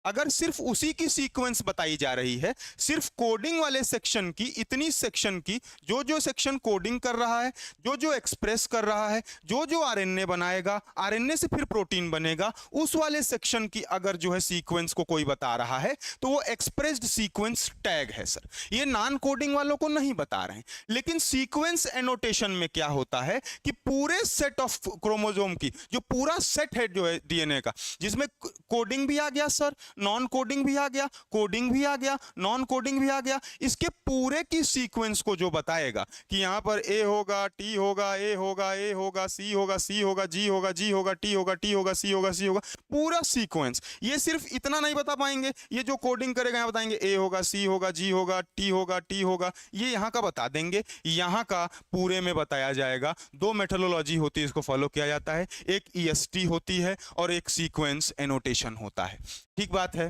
अगर सिर्फ उसी की सीक्वेंस बताई जा रही है, सिर्फ कोडिंग वाले सेक्शन की, इतनी सेक्शन की, जो जो सेक्शन कोडिंग कर रहा है, जो जो एक्सप्रेस कर रहा है, जो जो आरएनए बनाएगा, आरएनए से फिर प्रोटीन बनेगा, उस वाले सेक्शन की अगर जो है सीक्वेंस को कोई बता रहा है तो वो एक्सप्रेस्ड सीक्वेंस टैग है सर। ये नॉन कोडिंग वालों को नहीं बता रहे हैं। लेकिन सीक्वेंस एनोटेशन में क्या होता है कि पूरे सेट ऑफ क्रोमोसोम की, जो पूरा सेट है जो है डीएनए का, जिसमें कोडिंग भी आ गया सर, नॉन कोडिंग भी आ गया, कोडिंग भी आ गया, नॉन कोडिंग भी आ गया, इसके पूरे की सीक्वेंस को जो बताएगा कि यहां पर ए होगा, टी होगा, ए होगा, ए होगा, सी होगा, सी होगा, जी होगा, जी होगा, टी होगा, टी होगा, सी होगा, सी होगा, पूरा सीक्वेंस। ये सिर्फ इतना नहीं बता पाएंगे, ये जो कोडिंग करेगा यहां बताएंगे ए होगा, सी होगा, जी होगा, टी होगा, टी होगा, ये यहां का बता देंगे, यहां का पूरे में बताया जाएगा। दो मेथोडोलॉजी होती है, इसको फॉलो किया जाता है, एक ईएसटी होती है और एक सीक्वेंस एनोटेशन होता है। ठीक बात है।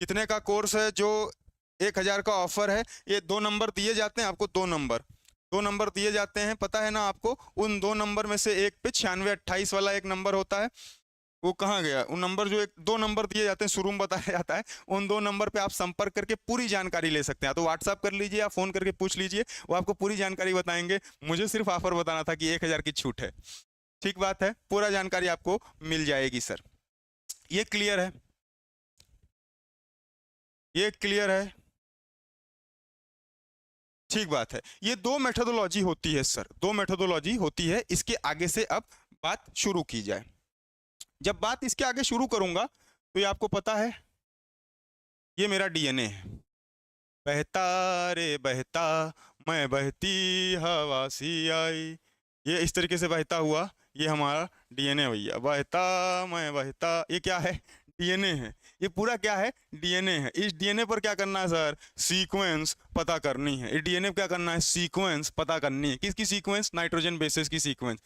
कितने का कोर्स है? जो 1000 का ऑफर है, ये 2 नंबर दिए जाते हैं आपको, 2 नंबर दिए जाते हैं, पता है ना आपको। उन 2 नंबर में से एक पे 9628 वाला एक नंबर होता है, वो कहाँ गया? उन नंबर जो 2 नंबर दिए जाते हैं, शुरू में बताया जाता है, उन 2 नंबर पे आप संपर्क करके पूरी जानकारी ले सकते हैं। तो व्हाट्सअप कर लीजिए या फोन करके पूछ लीजिए, वो आपको पूरी जानकारी बताएंगे। मुझे सिर्फ ऑफर बताना था कि 1000 की छूट है। ठीक बात है, पूरा जानकारी आपको मिल जाएगी सर। ये क्लियर है? ये क्लियर है? ठीक बात है। ये 2 मेथोडोलॉजी होती है सर, 2 मेथोडोलॉजी होती है। इसके आगे से अब बात शुरू की जाए। जब बात इसके आगे शुरू करूंगा तो ये आपको पता है, ये मेरा डीएनए है। बहता रे बहता, मैं बहती हवा सी आई, ये इस तरीके से बहता हुआ, ये हमारा डीएनए भैया। बहता मैं बहता, ये क्या है? डीएनए है। ये पूरा क्या है? डीएनए है। इस डीएनए पर क्या करना है सर? सीक्वेंस पता करनी है। इस डीएनए क्या करना है? सीक्वेंस पता करनी है। किसकी सीक्वेंस? नाइट्रोजन बेसिस की सीक्वेंस।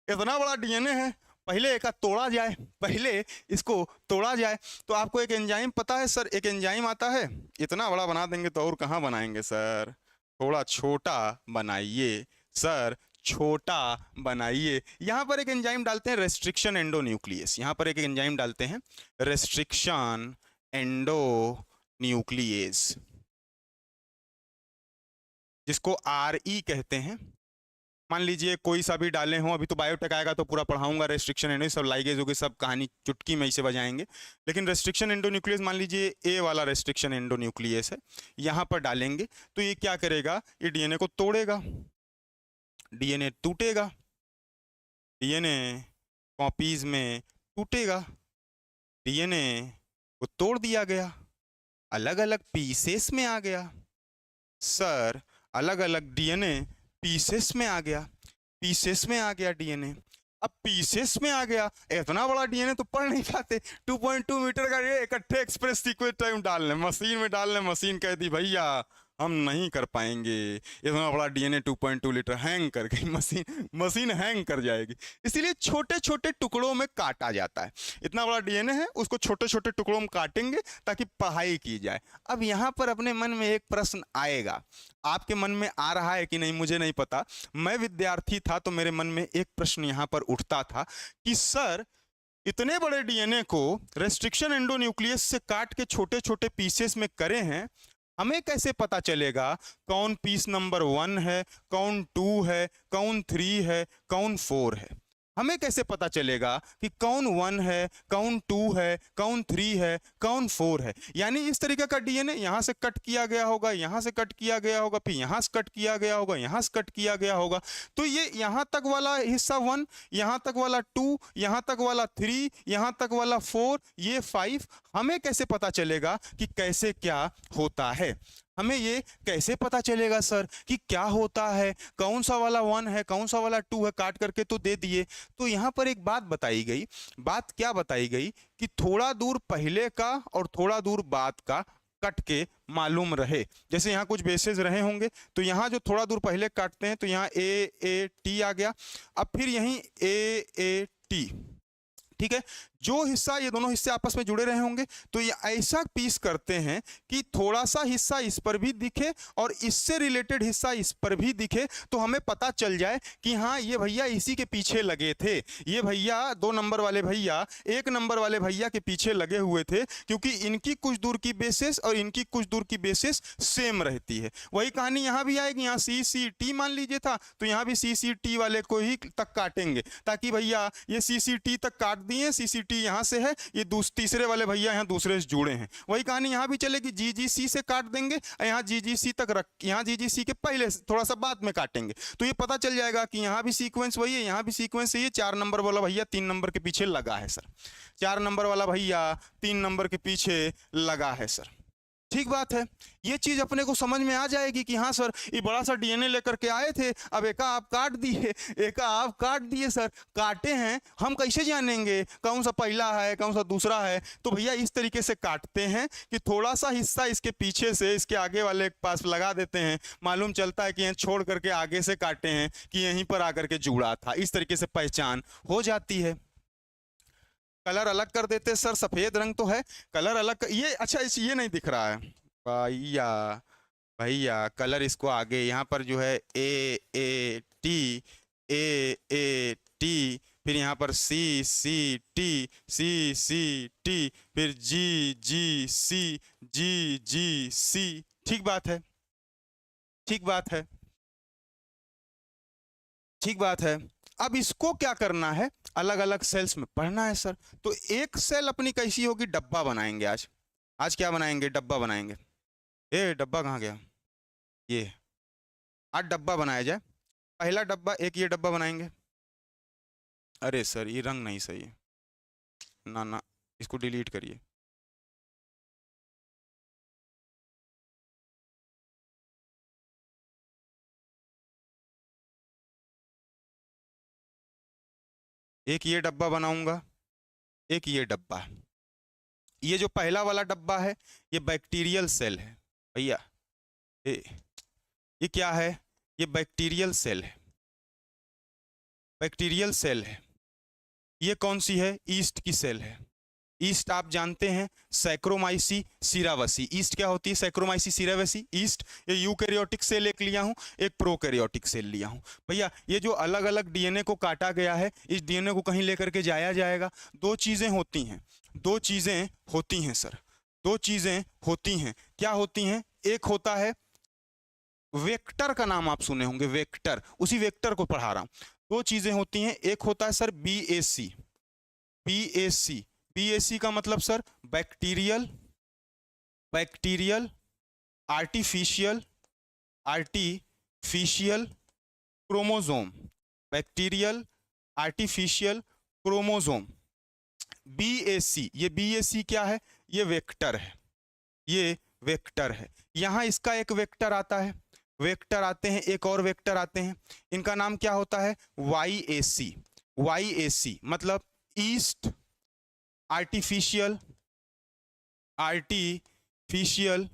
इतना बड़ा डीएनए है, पहले एक तोड़ा जाए, पहले इसको तोड़ा जाए। तो आपको एक एंजाइम पता है सर? एक एंजाइम आता है, इतना बड़ा बना देंगे तो और कहाँ बनाएंगे सर? थोड़ा छोटा बनाइए सर, छोटा बनाइए। यहां पर एक एंजाइम डालते हैं, रेस्ट्रिक्शन एंडोन्यूक्लियस। यहां पर एक एंजाइम डालते हैं, रेस्ट्रिक्शन एंडोन्यूक्लियस, जिसको आरई कहते हैं। मान लीजिए कोई सा भी डाले हों, अभी तो बायोटेक आएगा तो पूरा पढ़ाऊंगा रेस्ट्रिक्शन एंडो, सब लाइगेज होगी, सब कहानी चुटकी में इसे बजाएंगे। लेकिन रेस्ट्रिक्शन एंडोन्यूक्लियस, मान लीजिए ए वाला रेस्ट्रिक्शन एंडोन्यूक्लियस है, यहाँ पर डालेंगे तो ये क्या करेगा? ये डीएनए को तोड़ेगा, डीएनए टूटेगा, डीएनए कॉपीज में टूटेगा, डीएनए को तोड़ दिया गया, अलग अलग पीसेस में आ गया सर, अलग अलग डीएनए पीसेस में आ गया, पीसेस में आ गया डीएनए। अब पीसेस में आ गया, इतना बड़ा डीएनए तो पढ़ नहीं पाते, 2.2 मीटर का ये इकट्ठे एक्सप्रेस सीक्वेंस टाइम डालने, मशीन में डालने, मशीन कह दी भैया हम नहीं कर पाएंगे, इतना बड़ा डीएनए 2.2 लीटर, हैंग कर गई मशीन हैंग कर जाएगी। इसीलिए छोटे छोटे टुकड़ों में काटा जाता है। इतना बड़ा डीएनए है, उसको छोटे छोटे टुकड़ों में काटेंगे ताकि पढ़ाई की जाए। अब यहाँ पर अपने मन में एक प्रश्न आएगा, आपके मन में आ रहा है कि नहीं मुझे नहीं पता, मैं विद्यार्थी था तो मेरे मन में एक प्रश्न यहाँ पर उठता था कि सर इतने बड़े डीएनए को रेस्ट्रिक्शन एंडोन्यूक्लियस से काट के छोटे छोटे पीसेस में करे हैं, हमें कैसे पता चलेगा कौन पीस नंबर 1 है, कौन 2 है, कौन 3 है, कौन 4 है? हमें कैसे पता चलेगा कि कौन 1 है, कौन 2 है, कौन 3 है, कौन 4 है? यानी इस तरीके का डीएनए यहाँ से कट किया गया होगा, यहाँ से कट किया गया होगा, फिर यहाँ से कट किया गया होगा, यहाँ से कट किया गया होगा। तो ये यहाँ तक वाला हिस्सा 1, यहाँ तक वाला 2, यहाँ तक वाला 3, यहाँ तक वाला 4, ये 5, हमें कैसे पता चलेगा कि कैसे क्या होता है? हमें ये कैसे पता चलेगा सर कि क्या होता है, कौन सा वाला 1 है, कौन सा वाला 2 है? काट करके तो दे दिए। तो यहाँ पर एक बात बताई गई, बात क्या बताई गई कि थोड़ा दूर पहले का और थोड़ा दूर बाद का कट के मालूम रहे। जैसे यहाँ कुछ बेसेस रहे होंगे तो यहाँ जो थोड़ा दूर पहले काटते हैं तो यहाँ ए टी आ गया, अब फिर यहीं ए टी, ठीक है। जो हिस्सा, ये दोनों हिस्से आपस में जुड़े रहे होंगे, तो ये ऐसा पीस करते हैं कि थोड़ा सा हिस्सा इस पर भी दिखे और इससे रिलेटेड हिस्सा इस पर भी दिखे, तो हमें पता चल जाए कि हाँ ये भैया इसी के पीछे लगे थे, ये भैया 2 नंबर वाले भैया 1 नंबर वाले भैया के पीछे लगे हुए थे, क्योंकि इनकी कुछ दूर की बेसिस और इनकी कुछ दूर की बेसिस सेम रहती है। वही कहानी यहाँ भी आएगी, यहाँ सी सी टी मान लीजिए था, तो यहाँ भी सी सी टी वाले को ही तक काटेंगे, ताकि भैया ये सी सी टी तक काट दिए, सी सी टी यहाँ से है, ये तीसरे वाले भैया यहाँ दूसरे से जुड़े हैं। वही कहानी यहाँ भी चलेगी, जी जी सी से काट देंगे, यहाँ जी जी सी तक रख, यहाँ जी जी सी के पहले थोड़ा सा बाद में काटेंगे, तो ये पता चल जाएगा कि यहाँ भी सीक्वेंस वही है, यहाँ भी सीक्वेंस है। 4 नंबर वाला भैया 3 नंबर के पीछे लगा है सर, 4 नंबर वाला भैया 3 नंबर के पीछे लगा है सर। ठीक बात है, ये चीज अपने को समझ में आ जाएगी कि हाँ सर ये बड़ा सा डीएनए लेकर के आए थे, अब एका आप काट दिए, एका आप काट दिए सर, काटे हैं, हम कैसे जानेंगे कौन सा पहला है कौन सा दूसरा है? तो भैया इस तरीके से काटते हैं कि थोड़ा सा हिस्सा इसके पीछे से इसके आगे वाले के पास लगा देते हैं, मालूम चलता है कि यहाँ छोड़ करके आगे से काटे हैं कि यहीं पर आकर के जुड़ा था, इस तरीके से पहचान हो जाती है। कलर अलग कर देते सर, सफेद रंग तो है, कलर अलग ये अच्छा ये नहीं दिख रहा है भैया, भैया कलर इसको आगे यहाँ पर जो है ए A T, A A T, फिर यहाँ पर सी सी टी, सी सी टी, फिर जी जी सी, जी जी सी। ठीक बात है, ठीक बात है, ठीक बात है। अब इसको क्या करना है, अलग अलग सेल्स में पढ़ना है सर। तो एक सेल अपनी कैसी होगी, डब्बा बनाएंगे आज, आज क्या बनाएंगे, डब्बा बनाएंगे। ए डब्बा कहाँ गया, ये आज डब्बा बनाया जाए। पहला डब्बा, एक ये डब्बा बनाएंगे। अरे सर ये रंग नहीं सही है, ना ना इसको डिलीट करिए। एक ये डब्बा बनाऊंगा, एक ये डब्बा। ये जो पहला वाला डब्बा है ये बैक्टीरियल सेल है भैया, ये क्या है, ये बैक्टीरियल सेल है, बैक्टीरियल सेल है। ये कौन सी है, ईस्ट की सेल है। ईस्ट आप जानते हैं सैक्रोमाइसी सीरावसी, ईस्ट क्या होती है, सैक्रोमाइसी सीरावसी ईस्ट। ये यूकैरियोटिक सेल एक लिया हूं, एक प्रोकैरियोटिक सेल लिया हूं। भैया ये जो अलग अलग डीएनए को काटा गया है, इस डीएनए को कहीं लेकर के जाया जाएगा। दो चीजें होती हैं, दो चीजें होती हैं सर, दो चीजें होती हैं। क्या होती हैं, एक होता है वेक्टर, का नाम आप सुने होंगे वेक्टर, उसी वेक्टर को पढ़ा रहा हूं। दो चीजें होती हैं, एक होता है सर बीएसी, बीएसी, बीएसी का मतलब sir bacterial, bacterial artificial, artificial chromosome, bacterial artificial chromosome, BAC. ये बीएसी क्या है, ये वेक्टर है, ये वेक्टर है। यहां इसका एक वेक्टर आता है, वेक्टर आते हैं, एक और वेक्टर आते हैं, इनका नाम क्या होता है, वाईएसी। वाईएसी मतलब ईस्ट आर्टिफिशियल, आर्टिफिशियल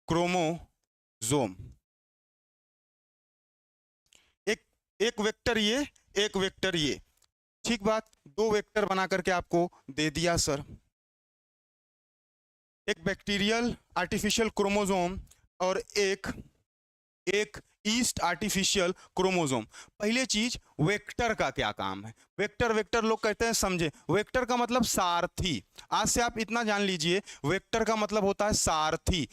क्रोमोसोम। एक वेक्टर ये, एक वेक्टर ये। ठीक बात, दो वेक्टर बना करके आपको दे दिया सर। एक बैक्टीरियल आर्टिफिशियल क्रोमोसोम और एक ईस्ट आर्टिफिशियल क्रोमोसोम। पहले चीज वेक्टर का क्या काम है, वेक्टर, वेक्टर लोग कहते हैं समझे, वेक्टर का मतलब सारथी। आज से आप इतना जान लीजिए, वेक्टर का मतलब होता है सारथी।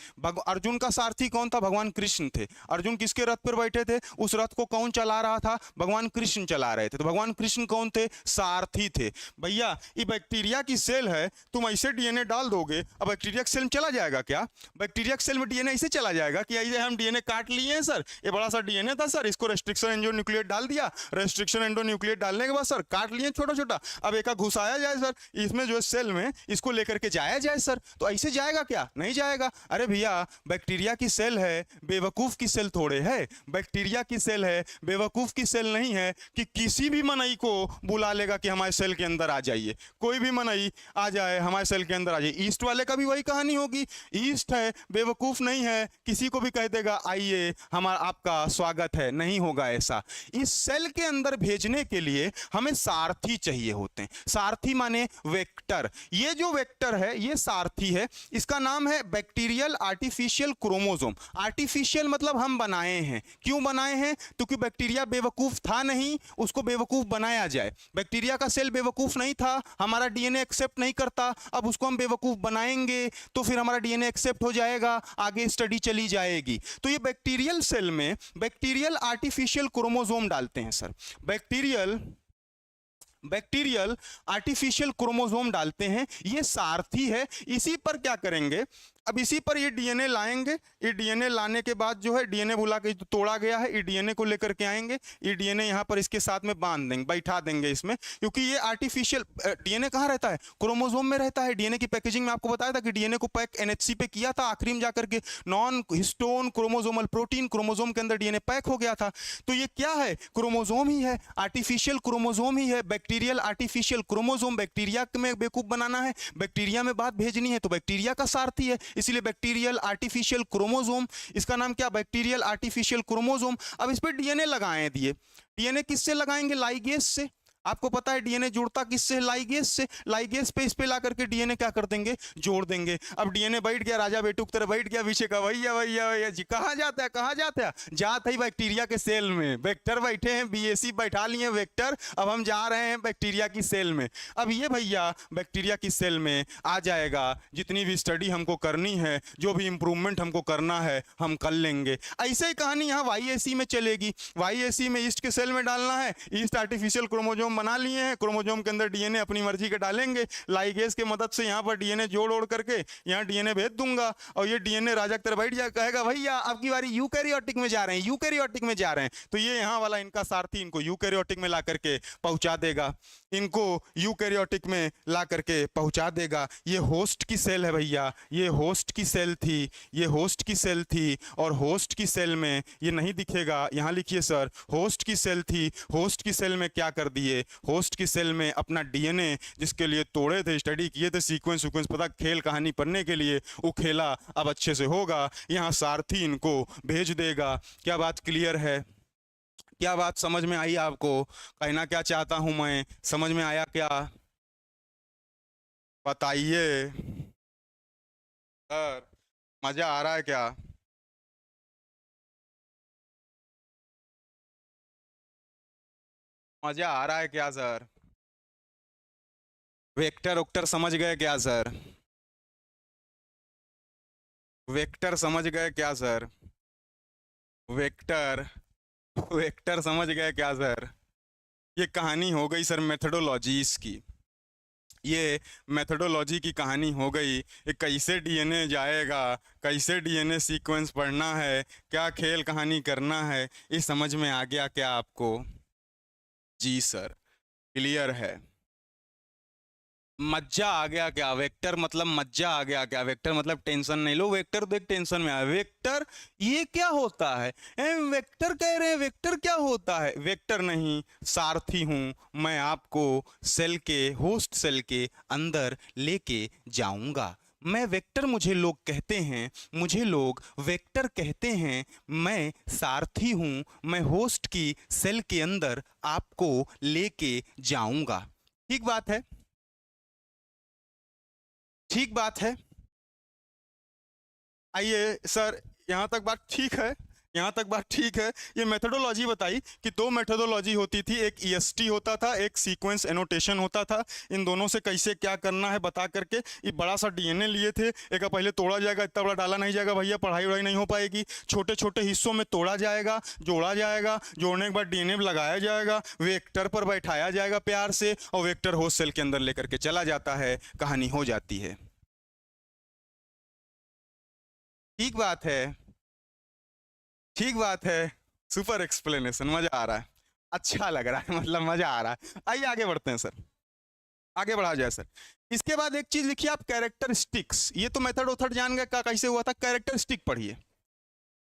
अर्जुन का सारथी कौन था, भगवान कृष्ण थे। अर्जुन किसके रथ पर बैठे थे, उस रथ को कौन चला रहा था, भगवान कृष्ण चला रहे थे। तो भगवान कृष्ण कौन थे, सारथी थे। भैया ये बैक्टीरिया की सेल है, तुम ऐसे डीएनए डाल दोगे, अब बैक्टीरिया की सेल में चला जाएगा क्या, बैक्टीरिया की सेल में डीएनए ऐसे चला जाएगा कि ऐसे हम डीएनए काट लिए हैं सर, ये बड़ा सा डीएनए था सर, इसको रेस्ट्रिक्शन एंडोन्यूक्लियेट डाल दिया, रेस्ट्रिक्शन एंडोन्यूक्लियेट डालने के बाद सर काट लिए छोटा छोटा, अब एक घुसाया जाए सर इसमें जो है सेल में, इसको लेकर के जाया जाए सर, तो ऐसे जाएगा क्या, नहीं जाएगा। अरे भैया बैक्टीरिया की सेल है, बेवकूफ की सेल थोड़े है, बैक्टीरिया की सेल है, बेवकूफ की सेल नहीं है कि किसी भी मनई को बुला लेगा कि हमारे सेल के अंदर आ जाइए, कोई भी मनई आ जाए हमारे सेल के अंदर आ जाइए। ईस्ट वाले का भी वही कहानी होगी, ईस्ट है, बेवकूफ नहीं है, किसी को भी कह देगा आइए, हमारा आपका स्वागत है, नहीं होगा ऐसा। इस सेल के अंदर भेजने के लिए हमें सारथी चाहिए होते हैं। सारथी माने वेक्टर। ये जो वेक्टर है ये सारथी है। इसका नाम है बैक्टीरियल आर्टिफिशियल क्रोमोसोम। आर्टिफिशियल मतलब हम बनाए हैं। क्यों बनाए हैं? क्योंकि बैक्टीरिया बेवकूफ था नहीं, उसको बेवकूफ बनाया जाए। बैक्टीरिया का सेल बेवकूफ नहीं था, हमारा डीएनए एक्सेप्ट नहीं करता, अब उसको हम बेवकूफ बनाएंगे तो फिर हमारा डीएनए एक्सेप्ट हो जाएगा, आगे स्टडी चली जाएगी। तो ये बैक्टीरियल सेल में बैक्टीरियल आर्टिफिशियल क्रोमोसोम डालते हैं सर। बैक्टीरियल आर्टिफिशियल क्रोमोसोम डालते हैं, ये सारथी है। इसी पर क्या करेंगे, अब इसी पर ये डीएनए लाएंगे। ये डीएनए लाने के बाद जो है, डीएनए बुला के तोड़ा गया है, ये डीएनए को लेकर के आएंगे। ये डीएनए यहाँ पर इसके साथ में बांध देंगे, बैठा देंगे इसमें, क्योंकि ये आर्टिफिशियल डीएनए कहाँ रहता है? क्रोमोसोम में रहता है। डीएनए की पैकेजिंग में आपको बताया था कि डीएनए को पैक एनएचसी पे किया था, आखिरी में जाकर के non histone chromosomal protein chromosome के अंदर डीएनए पैक हो गया था। तो ये क्या है? क्रोमोसोम ही है, आर्टिफिशियल क्रोमोसोम ही है। बैक्टीरियल आर्टिफिशियल क्रोमोसोम, बैक्टीरिया में बेवकूफ बनाना है, बैक्टीरिया में बात भेजनी है, तो बैक्टीरिया का सारथी है, इसलिए बैक्टीरियल आर्टिफिशियल क्रोमोसोम। इसका नाम क्या? Bacterial artificial chromosome. अब इस पे डीएनए लगाए दिए। डीएनए किससे लगाएंगे? लाइगेज से। आपको पता है डीएनए जुड़ता किससे? लाइगेज से। लाइगेज पे इस पे ला करके डीएनए क्या कर देंगे? जोड़ देंगे। अब डीएनए बैठ गया, राजा बेटू की तरह बैठ गया पीछे का, भैया भैया भैया जी कहाँ जाता है, कहाँ जाता है? जात है बैक्टीरिया के सेल में। वेक्टर बैठे हैं, बीएसी बैठा लिए वेक्टर, अब हम जा रहे हैं बैक्टीरिया की सेल में। अब ये भैया बैक्टीरिया की सेल में आ जाएगा, जितनी भी स्टडी हमको करनी है, जो भी इंप्रूवमेंट हमको करना है, हम कर लेंगे। ऐसे ही कहानी यहाँ वाईएसी में चलेगी। वाईएसी में ईस्ट के सेल में डालना है, ईस्ट आर्टिफिशियल क्रोमोसोम बना लिए हैं, क्रोमोसोम के अंदर डीएनए अपनी मर्जी के डालेंगे, लाइगेज के मदद से यहाँ पर डीएनए जोड़ ओड़ करके यहाँ डीएनए भेज दूंगा, और ये डीएनए राजा की तरह बैठ जाए, कहेगा भैया अब की बारी यूकैरियोटिक में जा रहे हैं, यूकैरियोटिक में जा रहे हैं। तो ये यहाँ वाला इनका सारथी इनको यूकैरियोटिक में ला करके पहुंचा देगा, इनको यूकैरियोटिक में ला करके पहुंचा देगा। ये होस्ट की सेल है भैया, ये होस्ट की सेल थी, ये होस्ट की सेल थी, और होस्ट की सेल में ये नहीं दिखेगा, यहाँ लिखिए सर, होस्ट की सेल थी। होस्ट की सेल में क्या कर दिए? होस्ट की सेल में अपना डीएनए जिसके लिए तोड़े थे, स्टडी किए थे, सीक्वेंस पता, खेल कहानी पढ़ने के लिए, वो खेला अब अच्छे से होगा। यहाँ सारथी इनको भेज देगा। क्या बात क्लियर है? क्या बात समझ में आई आपको? कहना क्या चाहता हूं मैं, समझ में आया क्या? बताइए सर, मजा आ रहा है क्या? मजा आ रहा है क्या सर? वेक्टर वेक्टर समझ गए क्या सर? वेक्टर समझ गए क्या सर? वेक्टर वेक्टर समझ गए क्या सर? ये कहानी हो गई सर मेथडोलॉजीज की। ये मेथडोलॉजी की कहानी हो गई। ये कैसे डीएनए जाएगा, कैसे डीएनए सीक्वेंस पढ़ना है, क्या खेल कहानी करना है, ये समझ में आ गया क्या आपको? जी सर, क्लियर है। मज्जा आ गया क्या? वेक्टर मतलब मज्जा आ गया क्या? वेक्टर मतलब टेंशन नहीं लो, वेक्टर देख टेंशन में आया। वेक्टर ये क्या होता है? वेक्टर कह रहे हैं, वेक्टर क्या होता है? वेक्टर नहीं, सारथी हूं मैं, आपको सेल के, होस्ट सेल के अंदर लेके जाऊंगा। मैं वेक्टर, मुझे लोग कहते हैं, मुझे लोग वेक्टर कहते हैं। मैं सारथी हूं, मैं होस्ट की सेल के अंदर आपको लेके जाऊंगा। ठीक बात है, ठीक बात है। आइए सर, यहाँ तक बात ठीक है, यहाँ तक बात ठीक है। ये मेथडोलॉजी बताई कि दो मेथडोलॉजी होती थी, एक ईएसटी होता था, एक सीक्वेंस एनोटेशन होता था। इन दोनों से कैसे क्या करना है बता करके ये बड़ा सा डीएनए लिए थे। एक का पहले तोड़ा जाएगा, इतना बड़ा डाला नहीं जाएगा भैया, पढ़ाई वढ़ाई नहीं हो पाएगी। छोटे छोटे हिस्सों में तोड़ा जाएगा, जोड़ा जाएगा, जोड़ने के बाद डीएनए लगाया जाएगा, वेक्टर पर बैठाया जाएगा प्यार से, और वेक्टर होस्ट सेल के अंदर लेकर के चला जाता है, कहानी हो जाती है। ठीक बात है, ठीक बात है। सुपर एक्सप्लेनेशन, मजा आ रहा है, अच्छा लग रहा है, मतलब मजा आ रहा है। आइए आगे बढ़ते हैं सर, आगे बढ़ा जाए सर। इसके बाद एक चीज लिखिए आप, कैरेक्टरिस्टिक्स। ये तो मेथड उथड जान गए, कैसे हुआ था। कैरेक्टरिस्टिक पढ़िए,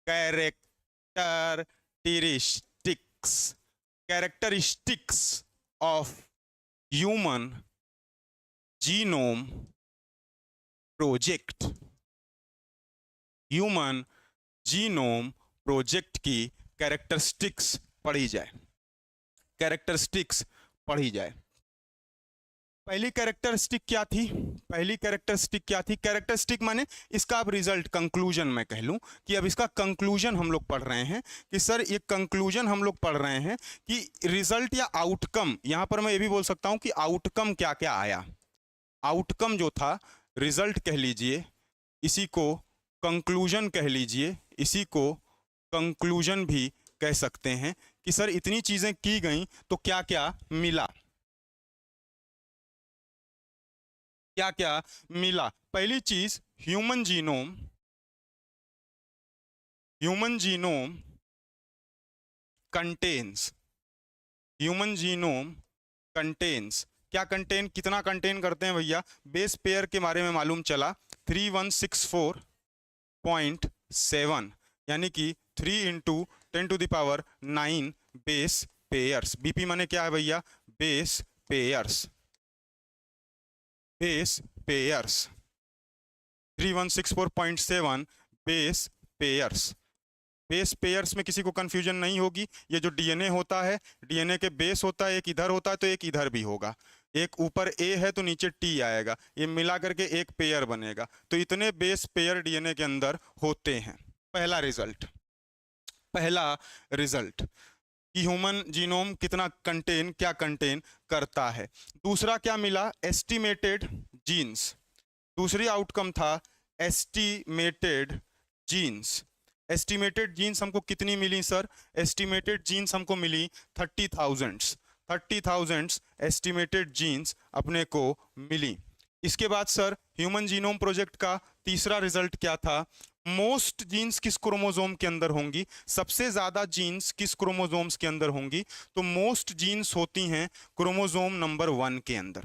characteristics, characteristics of human genome project. Human genome project की कैरेक्टरिस्टिक्स पढ़ी जाए, कैरेक्टरिस्टिक्स पढ़ी जाए। पहली कैरेक्टरिस्टिक क्या थी? पहली कैरेक्टरिस्टिक क्या थी? कैरेक्टरिस्टिक माने इसका अब रिजल्ट, कंक्लूजन मैं कह लूं कि अब इसका कंक्लूजन हम लोग पढ़ रहे हैं कि सर ये कंक्लूजन हम लोग पढ़ रहे हैं कि रिजल्ट या आउटकम, यहां पर मैं ये भी बोल सकता हूं कि आउटकम क्या क्या आया। आउटकम जो था, रिजल्ट कह लीजिए, इसी को कंक्लूजन कह लीजिए, इसी को कंक्लूजन भी कह सकते हैं कि सर इतनी चीजें की गई तो क्या क्या मिला, क्या क्या मिला। पहली चीज, human genome, human genome contains, human genome contains, क्या कंटेन, कितना कंटेन करते हैं भैया? बेस पेयर के बारे में मालूम चला 3164.7, यानी कि 3 × 10⁹ बेस पेयर्स। बीपी माने क्या है भैया? Base pairs, base pairs, 3164.7 base pairs. Base pairs में किसी को कंफ्यूजन नहीं होगी, ये जो डीएनए होता है, डीएनए के बेस होता है, एक इधर होता है तो एक इधर भी होगा, एक ऊपर ए है तो नीचे टी आएगा, ये मिला करके एक पेयर बनेगा। तो इतने बेस पेयर डीएनए के अंदर होते हैं। पहला रिजल्ट, पहला रिजल्ट कि ह्यूमन जीनोम कितना कंटेन, क्या कंटेन करता है। दूसरा क्या मिला? Estimated genes. दूसरी आउटकम था एस्टिमेटेड जीन्स। एस्टिमेटेड जीन्स हमको कितनी मिली सर? एस्टिमेटेड जीन्स हमको मिली 30,000 एस्टिमेटेड जीन्स अपने को मिली। इसके बाद सर ह्यूमन जीनोम प्रोजेक्ट का तीसरा रिजल्ट क्या था? मोस्ट जीन्स किस क्रोमोसोम के अंदर होंगी, सबसे ज्यादा जीन्स किस क्रोमोसोम्स के अंदर होंगी? तो मोस्ट जीन्स होती हैं क्रोमोसोम नंबर 1 के अंदर,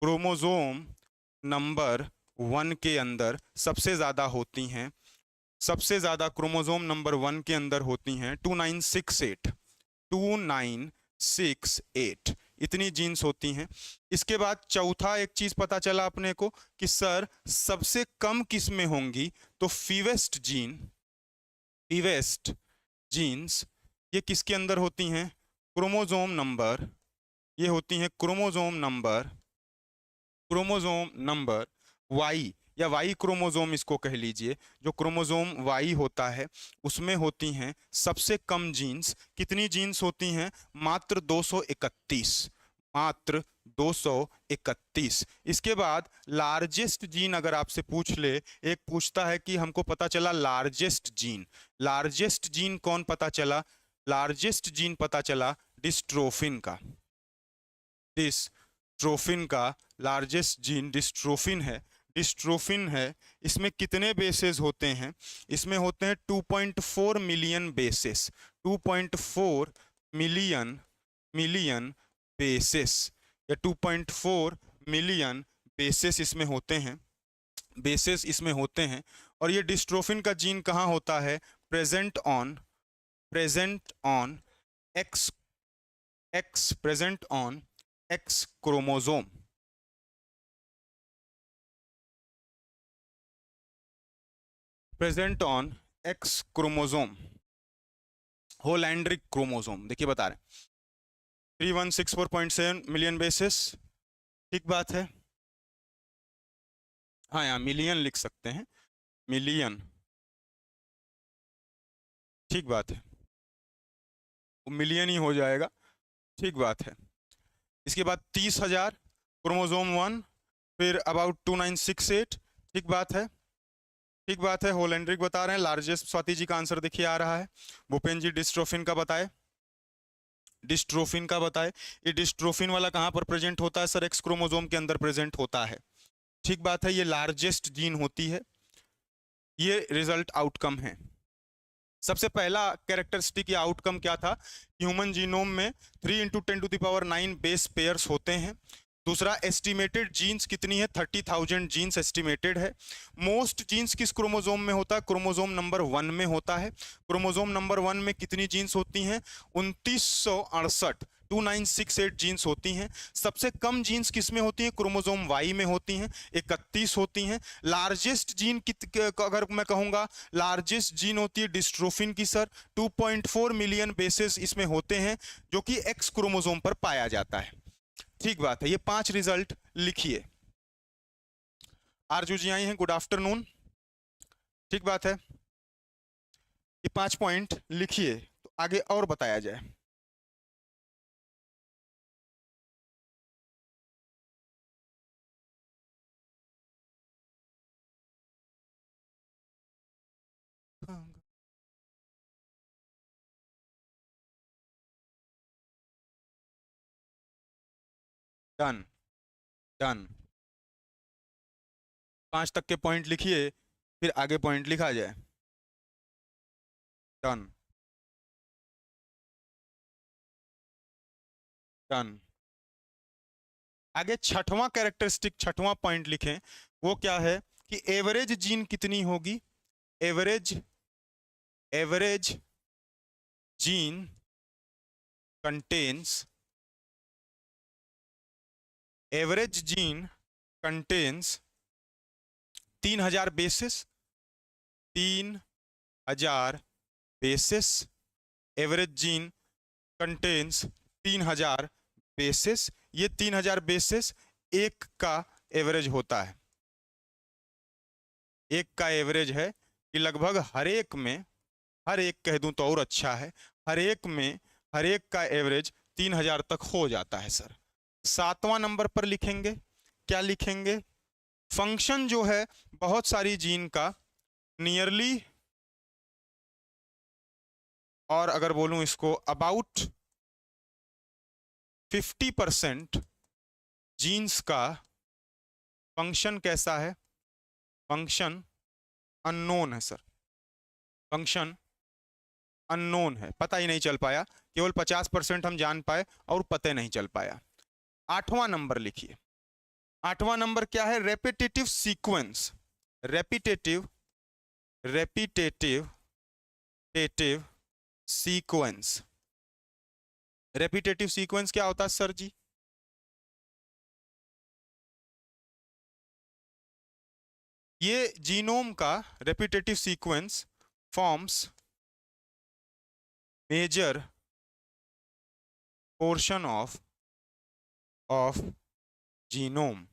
क्रोमोसोम नंबर 1 के अंदर सबसे ज्यादा होती हैं, सबसे ज्यादा क्रोमोसोम नंबर 1 के अंदर होती हैं 2968 इतनी जीन्स होती हैं। इसके बाद चौथा एक चीज पता चला अपने को कि सर सबसे कम किस में होंगी? तो फीवेस्ट जीन, फीवेस्ट जीन्स ये किसके अंदर होती हैं? क्रोमोसोम नंबर, ये होती हैं क्रोमोसोम नंबर वाई या वाई क्रोमोसोम इसको कह लीजिए, जो क्रोमोसोम वाई होता है उसमें होती हैं सबसे कम जीन्स। कितनी जीन्स होती हैं? मात्र 231, मात्र 231। इसके बाद लार्जेस्ट जीन अगर आपसे पूछ ले, एक पूछता है कि हमको पता चला लार्जेस्ट जीन, लार्जेस्ट जीन कौन पता चला? लार्जेस्ट जीन पता चला डिस्ट्रोफिन का, डिस्ट्रोफिन का लार्जेस्ट जीन डिस्ट्रोफिन है, डिस्ट्रोफिन है। इसमें कितने बेसेस होते हैं? इसमें होते हैं 2.4 मिलियन बेसेस, 2.4 मिलियन बेसेस या 2.4 मिलियन बेसेस इसमें होते हैं, बेसेस इसमें होते हैं। और ये डिस्ट्रोफिन का जीन कहाँ होता है? Present on x chromosome, present on x chromosome, holandric chromosome. देखिए बता रहे हैं 3164.7 मिलियन बेसिस, ठीक बात है। हाँ यहाँ मिलियन लिख सकते हैं, मिलियन, ठीक बात है, मिलियन ही हो जाएगा, ठीक बात है। इसके बाद 30,000 क्रोमोसोम 1, फिर अबाउट 2968, ठीक बात है, ठीक बात है। होलैंड्रिक बता रहे हैं। लार्जेस्ट, स्वाति जी का आंसर देखिए आ रहा है। भूपेन जी डिस्ट्रोफिन का बताए, डिस्ट्रोफिन का बताए। ये डिस्ट्रोफिन वाला कहाँ पर प्रेजेंट होता है सर? एक्स क्रोमोसोम के अंदर प्रेजेंट होता है, ठीक बात है। ये लार्जेस्ट जीन होती है, ये रिजल्ट आउटकम है। सबसे पहला कैरेक्टरिस्टिक या आउटकम क्या था? ह्यूमन जीनोम में 3 × 10⁹ बेस पेयर्स होते हैं। दूसरा, एस्टिमेटेड जीन्स कितनी है? 30,000 जीन्स एस्टिमेटेड है। मोस्ट जीन्स किस क्रोमोसोम में होता है? क्रोमोसोम नंबर 1 में होता है। क्रोमोसोम नंबर 1 में कितनी जीन्स होती हैं? 2968, 2968 जीन्स होती हैं। सबसे कम जीन्स किस में होती हैं? क्रोमोसोम वाई में होती हैं, 31 होती हैं। लार्जेस्ट जीन अगर मैं कहूंगा, लार्जेस्ट जीन होती है डिस्ट्रोफिन की सर, 2.4 मिलियन बेसेस इसमें होते हैं, जो कि एक्स क्रोमोसोम पर पाया जाता है। ठीक बात है, ये 5 रिजल्ट लिखिए। आरजू जी आई हैं, गुड आफ्टरनून। ठीक बात है, ये 5 पॉइंट लिखिए, तो आगे और बताया जाए। डन डन, 5 तक के पॉइंट लिखिए, फिर आगे पॉइंट लिखा जाए। Done done. आगे छठवां कैरेक्टरिस्टिक, छठवां पॉइंट लिखें, वो क्या है कि एवरेज जीन कितनी होगी? Average average gene contains average gene contains 3000 basis, 3000 basis. Average gene contains 3000 basis. ये 3000 बेसिस एक का एवरेज होता है। एक का एवरेज है कि लगभग हर एक में, हर एक कह दूं तो और अच्छा है, हर एक में हर एक का एवरेज 3000 तक हो जाता है सर। 7वां नंबर पर लिखेंगे, क्या लिखेंगे? फंक्शन जो है बहुत सारी जीन का नियरली, और अगर बोलूं इसको अबाउट 50% जीन्स का फंक्शन कैसा है? फंक्शन अननोन है सर। फंक्शन अननोन है, पता ही नहीं चल पाया, केवल 50% हम जान पाए और पता नहीं चल पाया। 8वां नंबर लिखिए। 8वां नंबर क्या है? Repetitive sequence. रेपिटेटिव रेपिटेटिव टेटिव सीक्वेंस। रेपिटेटिव सीक्वेंस क्या होता है सर जी? ये जीनोम का repetitive sequence forms major portion of genome.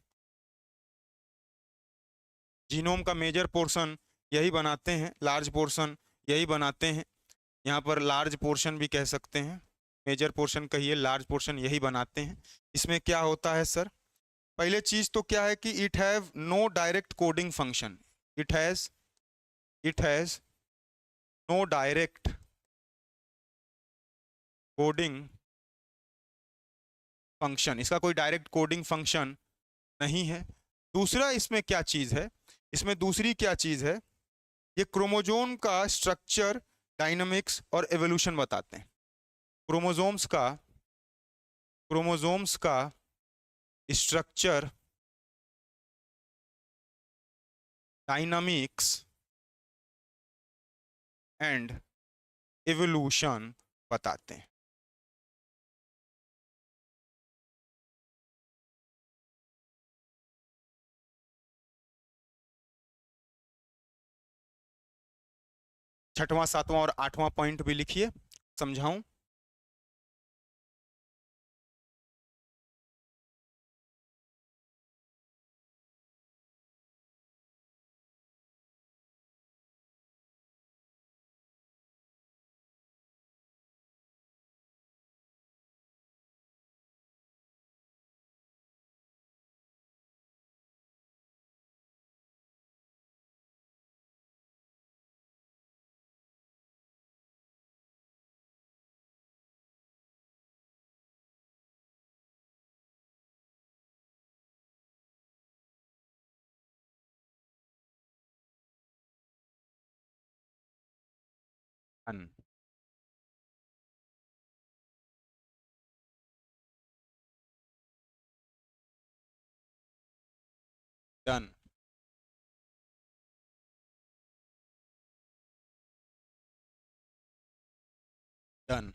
Genome का मेजर पोर्शन यही बनाते हैं, लार्ज पोर्शन यही बनाते हैं। यहाँ पर लार्ज पोर्शन भी कह सकते हैं, मेजर पोर्शन कहिए, लार्ज पोर्शन यही बनाते हैं। इसमें क्या होता है सर? पहले चीज तो क्या है कि it have no direct coding function. It has no direct coding function. इसका कोई डायरेक्ट कोडिंग फंक्शन नहीं है। दूसरा इसमें क्या चीज है? इसमें दूसरी क्या चीज है? ये क्रोमोजोम का स्ट्रक्चर, डायनामिक्स और एवोल्यूशन बताते हैं। क्रोमोजोम्स का स्ट्रक्चर, डायनामिक्स एंड एवोल्यूशन बताते हैं। छठवां, सातवां और आठवां पॉइंट भी लिखिए, समझाऊं। Done done done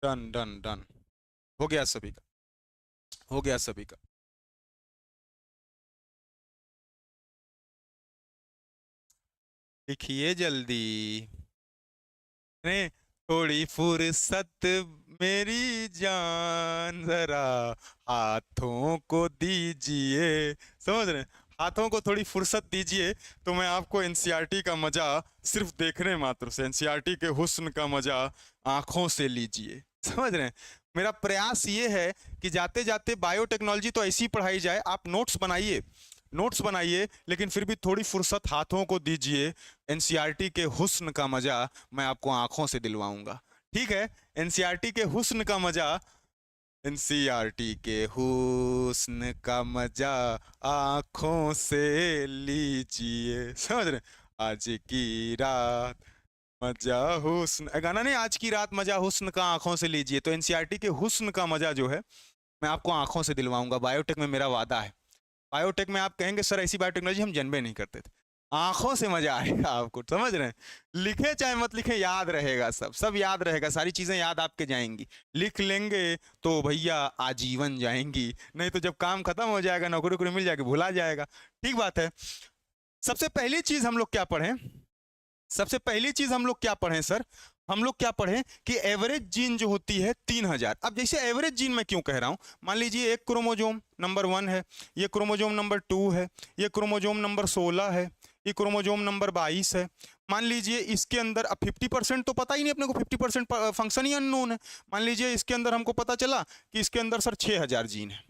done done done. हो गया सभी का, हो गया सभी का। लिखिए जल्दी। ने थोड़ी फुर्सत मेरी जान, जरा हाथों को दीजिए। समझ रहे हैं? हाथों को थोड़ी फुर्सत दीजिए, तो मैं आपको एनसीईआरटी का मजा सिर्फ देखने मात्र से, एनसीईआरटी के हुस्न का मजा आंखों से लीजिए। समझ रहे हैं? मेरा प्रयास ये है कि जाते जाते बायोटेक्नोलॉजी तो ऐसी पढ़ाई जाए, आप नोट्स बनाइए, नोट्स बनाइए, लेकिन फिर भी थोड़ी फुर्सत हाथों को दीजिए। एनसीईआरटी के हुस्न का मजा मैं आपको आंखों से दिलवाऊंगा। ठीक है? एनसीईआरटी के हुस्न का मजा, एनसीईआरटी के हुस्न का मजा आंखों से लीजिए। समझ रहे? आज की रात मजा हुस्न, गाना नहीं, आज की रात मजा हुस्न का आंखों से लीजिए। तो एनसीईआरटी के हुस्न का मजा जो है मैं आपको आंखों से दिलवाऊंगा। बायोटेक में मेरा वादा है। बायोटेक में आप कहेंगे सर ऐसी बायोटेक्नोलॉजी हम जन्मे नहीं करते थे। आंखों से मजा आएगा आपको। समझ रहे हैं? लिखे चाहे मत लिखे, याद रहेगा, सब सब याद रहेगा, सारी चीजें याद आपके जाएंगी। लिख लेंगे तो भैया आजीवन जाएंगी, नहीं तो जब काम खत्म हो जाएगा, नौकरी वोकरी मिल जाएगी, भुला जाएगा। ठीक बात है। सबसे पहली चीज हम लोग क्या पढ़ें? सबसे पहली चीज हम लोग क्या पढ़ें सर? हम लोग क्या पढ़ें कि एवरेज जीन जो होती है 3000। अब जैसे एवरेज जीन मैं क्यों कह रहा हूं, मान लीजिए एक क्रोमोजोम नंबर 1 है, ये क्रोमोजोम नंबर 2 है, ये क्रोमोजोम नंबर 16 है, ये क्रोमोजोम नंबर 22 है। मान लीजिए इसके अंदर अब 50% तो पता ही नहीं अपने को, 50% फंक्शन ही अननोन है। मान लीजिए इसके अंदर हमको पता चला कि इसके अंदर सर 6000 जीन है,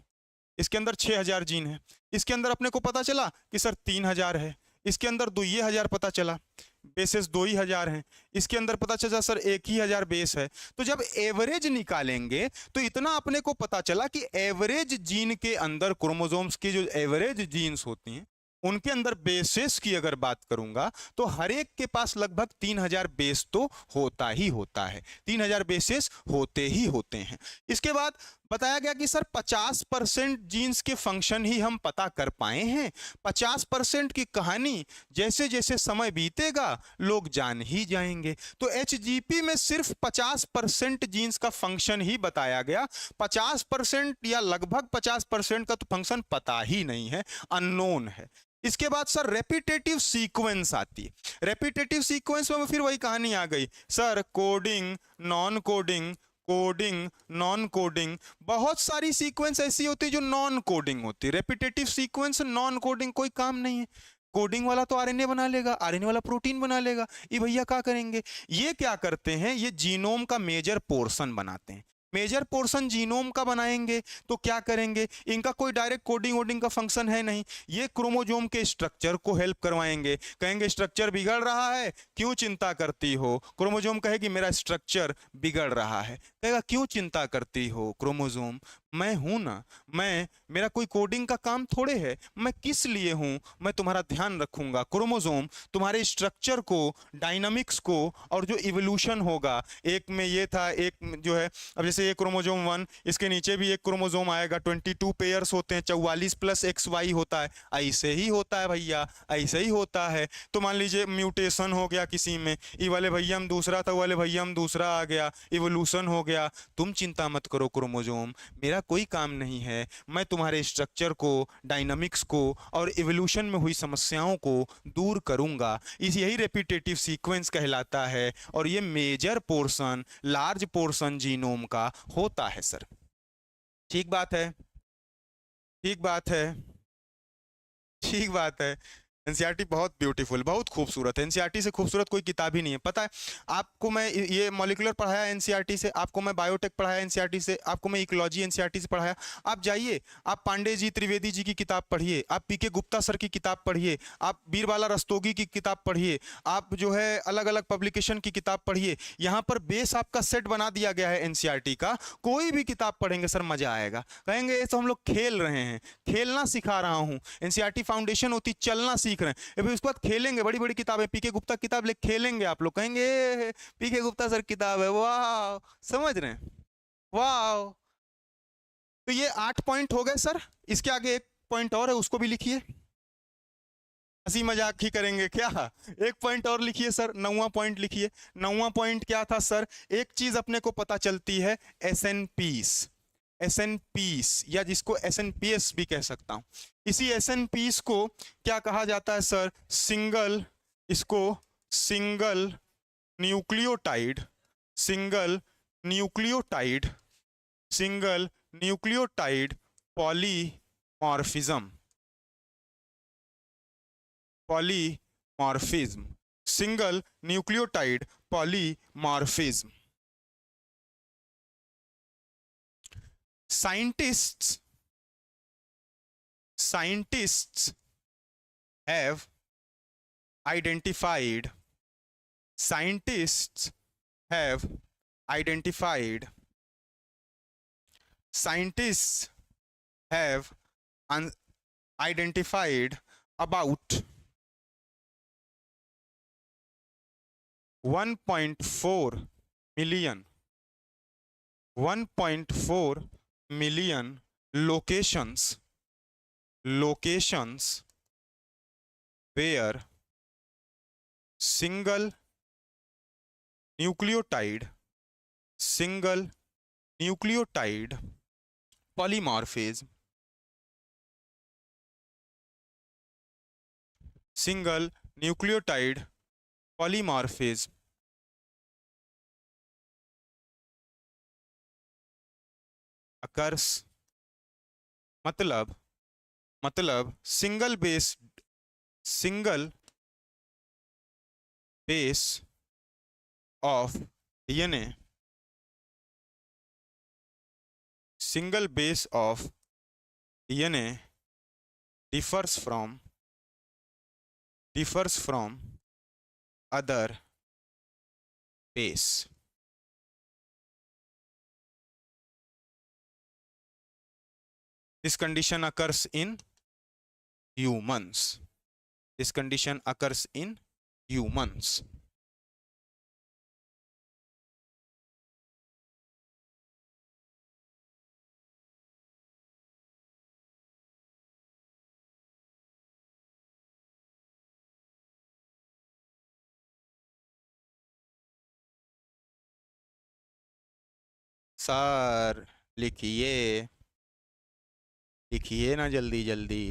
इसके अंदर 6000 जीन है। इसके अंदर अपने को पता चला कि सर 3000 है, इसके अंदर 2000 पता चला, बेसेस 2000 हैं। इसके अंदर पता चला सर 1000 बेस है। तो जब एवरेज निकालेंगे तो इतना अपने को पता चला कि एवरेज जीन के अंदर, क्रोमोसोम्स की जो एवरेज जीन्स होती हैं उनके अंदर बेसेस की अगर बात करूंगा तो हर एक के पास लगभग 3000 बेस तो होता ही होता है, 3000 बेसेस होते ही होते हैं। इसके बाद बताया गया कि सर 50% जीन्स के फंक्शन ही हम पता कर पाए हैं। 50% की कहानी जैसे जैसे समय बीतेगा लोग जान ही जाएंगे। तो एचजीपी में सिर्फ 50% जीन्स का फंक्शन ही बताया गया। 50% या लगभग 50% का तो फंक्शन पता ही नहीं है, अननोन है। इसके बाद सर रेपिटेटिव सीक्वेंस आती है। रेपिटेटिव सीक्वेंस में फिर वही कहानी आ गई sir, coding, non coding, coding, non coding. बहुत सारी सीक्वेंस ऐसी होती है जो नॉन कोडिंग होती है। रेपिटेटिव सीक्वेंस, नॉन कोडिंग, कोई काम नहीं है। कोडिंग वाला तो आरएनए बना लेगा, आरएनए वाला प्रोटीन बना लेगा, ये भैया क्या करेंगे? ये क्या करते हैं, ये जीनोम का मेजर पोर्शन बनाते हैं। मेजर पोर्शन जीनोम का बनाएंगे तो क्या करेंगे? इनका कोई डायरेक्ट कोडिंग वोडिंग का फंक्शन है नहीं। ये क्रोमोजोम के स्ट्रक्चर को हेल्प करवाएंगे। कहेंगे स्ट्रक्चर बिगड़ रहा है, क्यों चिंता करती हो? क्रोमोजोम कहेगी मेरा स्ट्रक्चर बिगड़ रहा है। कहेगा क्यों चिंता करती हो क्रोमोजोम, मैं हूं ना, मैं, मेरा कोई कोडिंग का काम थोड़े है, मैं किस लिए हूं, मैं तुम्हारा ध्यान रखूंगा। क्रोमोजोम तुम्हारे स्ट्रक्चर को, डायनामिक्स को, और जो इवोल्यूशन होगा, एक में ये था, एक जो है, अब जैसे ये क्रोमोजोम 1, इसके नीचे भी एक क्रोमोजोम आएगा, 22 पेयर्स होते हैं, 44 प्लस XY होता है। ऐसे ही होता है भैया, ऐसे ही होता है। तो मान लीजिए म्यूटेशन हो गया किसी में, ये वाले भैया हम दूसरा था, वाले भैया हम दूसरा आ गया, इवोल्यूशन हो गया। तुम चिंता मत करो क्रोमोजोम, मेरा कोई काम नहीं है, मैं तुम्हारे स्ट्रक्चर को, डायनामिक्स को और इवोल्यूशन में हुई समस्याओं को दूर करूंगा। इस यही रेपिटेटिव सीक्वेंस कहलाता है, और ये major portion, large portion genome का होता है सर। ठीक बात है, ठीक बात है, ठीक बात है। एनसीईआरटी बहुत ब्यूटीफुल, बहुत खूबसूरत है। एनसीईआरटी से खूबसूरत कोई किताब ही नहीं है। पता है आपको, मैं ये मॉलिक्यूलर पढ़ाया एनसीईआरटी से, आपको मैं बायोटेक पढ़ाया एनसीईआरटी से, आपको मैं इकोलॉजी एनसीईआरटी से पढ़ाया। आप जाइए, आप पांडे जी, त्रिवेदी जी की किताब पढ़िए, आप पीके गुप्ता सर की किताब पढ़िए, आप बीरबाला रस्तोगी की किताब पढ़िए, आप जो है अलग अलग पब्लिकेशन की किताब पढ़िए। यहाँ पर बेस आपका सेट बना दिया गया है एनसीईआरटी का। कोई भी किताब पढ़ेंगे सर मजा आएगा। कहेंगे ये तो हम लोग खेल रहे हैं, खेलना सिखा रहा हूँ। एनसीईआरटी फाउंडेशन होती, चलना सीख रहे हैं, फिर उसके बाद खेलेंगे। बड़ी बड़ी किताबें, पीके गुप्ता किताब ले खेलेंगे, आप लोग कहेंगे पीके गुप्ता सर किताब है, वाह। समझ रहे हैं? वाह। तो ये 8 पॉइंट हो गए सर। इसके आगे एक पॉइंट और है, उसको भी लिखिए। हंसी मजाक ही करेंगे क्या? एक पॉइंट और लिखिए सर, 9वां पॉइंट लिखिए। 9वां पॉइंट क्या था सर? एक चीज अपने को पता चलती है, एसएनपीस। एसएनपीस या जिसको एसएनपीएस भी कह सकता हूं, इसी एसएनपीस को क्या कहा जाता है सर? सिंगल, इसको single nucleotide, single nucleotide, single nucleotide polymorphism, polymorphism, single nucleotide polymorphism. Scientists have identified, scientists have identified, scientists have identified about 1.4 million, 1.4 million locations where single nucleotide polymorphism, single nucleotide polymorphism occurs, मतलब single base of DNA, single base of DNA differs from other base. This condition occurs in humans. This condition occurs in humans. Sir लिखिए ना जल्दी जल्दी।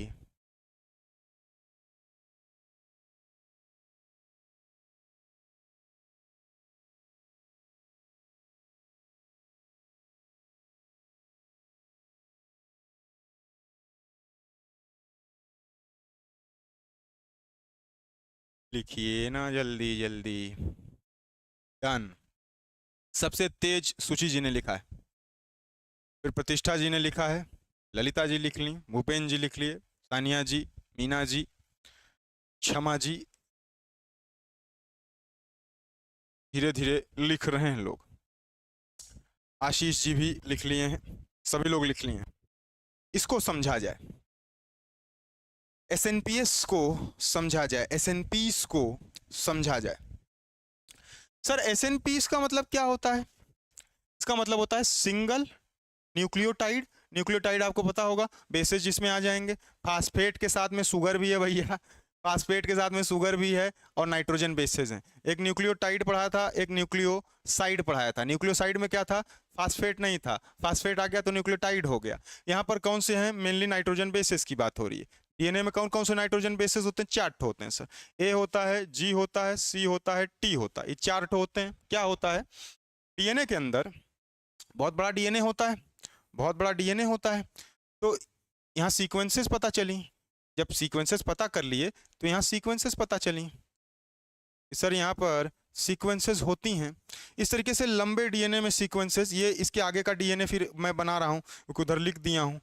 लिखिए ना जल्दी जल्दी। Done. सबसे तेज सूची जी ने लिखा है, फिर प्रतिष्ठा जी ने लिखा है, ललिता जी लिख ली, भूपेन जी लिख लिए, सानिया जी, मीना जी, क्षमा जी, धीरे धीरे लिख रहे हैं लोग। आशीष जी भी लिख लिए हैं, सभी लोग लिख लिए हैं। इसको समझा जाए, एसएनपीएस को समझा जाए, एसएनपीस को समझा जाए। सर एसएनपीस का मतलब क्या होता है? इसका मतलब होता है सिंगल न्यूक्लियोटाइड। न्यूक्लियोटाइड आपको पता होगा, बेसेस जिसमें आ जाएंगे, फास्फेट के साथ में शुगर भी है भैया, फास्फेट के साथ में शुगर भी है और नाइट्रोजन बेसेस हैं। एक न्यूक्लियोटाइड पढ़ा था, एक न्यूक्लियोसाइड पढ़ाया था। न्यूक्लियोसाइड में क्या था? फास्फेट नहीं था, फास्फेट आ गया तो न्यूक्लियोटाइड हो गया। यहाँ पर कौन से हैं? मेनली नाइट्रोजन बेसेस की बात हो रही है। डीएनए में कौन कौन से नाइट्रोजन बेसेस होते हैं? 4 होते हैं सर। ए होता है, जी होता है, सी होता है, टी होता है, ये 4 होते हैं। क्या होता है डीएनए के अंदर? बहुत बड़ा डीएनए होता है, बहुत बड़ा डीएनए होता है। तो यहाँ सीक्वेंसेस पता चली, जब सीक्वेंसेस पता कर लिए तो यहाँ सीक्वेंसेस पता चली। सर यहाँ पर सीक्वेंसेस होती हैं इस तरीके से, लंबे डीएनए में सीक्वेंसेस। ये इसके आगे का डीएनए फिर मैं बना रहा हूँ, उधर लिख दिया हूँ।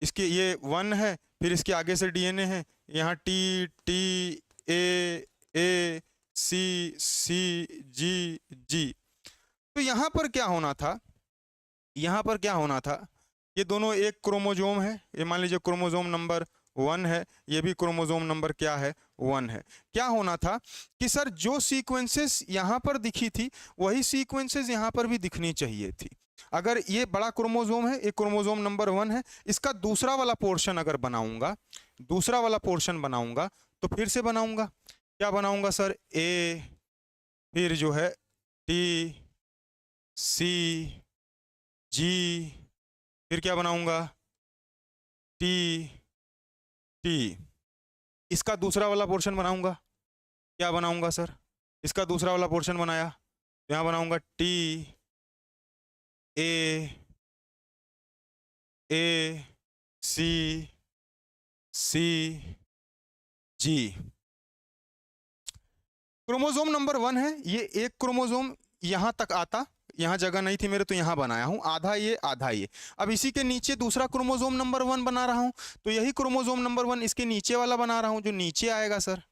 इसके ये 1 है, फिर इसके आगे से डीएनए है, यहाँ टी टी ए सी सी जी जी। तो यहाँ पर क्या होना था? यहाँ पर क्या होना था? ये दोनों एक क्रोमोजोम है, ये मान लीजिए क्रोमोजोम नंबर 1 है, ये भी क्रोमोजोम नंबर क्या है? 1 है। क्या होना था कि सर जो सीक्वेंसेस यहाँ पर दिखी थी वही सीक्वेंसेस यहाँ पर भी दिखनी चाहिए थी। अगर ये बड़ा क्रोमोजोम है, एक क्रोमोजोम नंबर 1 है, इसका दूसरा वाला पोर्शन अगर बनाऊंगा, दूसरा वाला पोर्शन बनाऊंगा तो फिर से बनाऊंगा, क्या बनाऊंगा सर, ए, फिर जो है टी, सी, जी, फिर क्या बनाऊंगा, टी, टी। इसका दूसरा वाला पोर्शन बनाऊंगा, क्या बनाऊंगा सर, इसका दूसरा वाला पोर्शन बनाया, यहाँ बनाऊंगा टी, ए, ए, सी, सी, जी। क्रोमोसोम नंबर 1 है, ये एक क्रोमोसोम यहां तक आता, यहाँ जगह नहीं थी मेरे तो यहाँ बनाया हूँ, आधा ये आधा ये। अब इसी के नीचे दूसरा क्रोमोसोम नंबर 1 बना रहा हूँ, तो यही क्रोमोसोम नंबर 1 इसके नीचे वाला बना रहा हूँ, जो नीचे आएगा सर,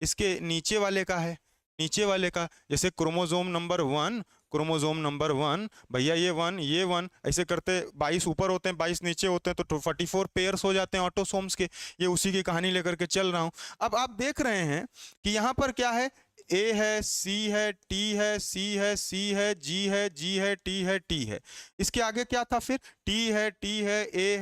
इसके नीचे वाले का है, नीचे वाले का, जैसे क्रोमोसोम नंबर 1, क्रोमोसोम नंबर 1, भैया ये 1, ये 1, ऐसे करते 22 ऊपर होते हैं, 22 नीचे होते हैं, तो 44 पेयर्स हो जाते हैं ऑटोसोम्स के। ये उसी की कहानी लेकर के चल रहा हूँ। अब आप देख रहे हैं कि यहाँ पर क्या है, ए है, सी है, टी है, सी है, सी है, जी है, जी है, टी है, टी है। इसके आगे क्या था फिर, टी है, टी है, ए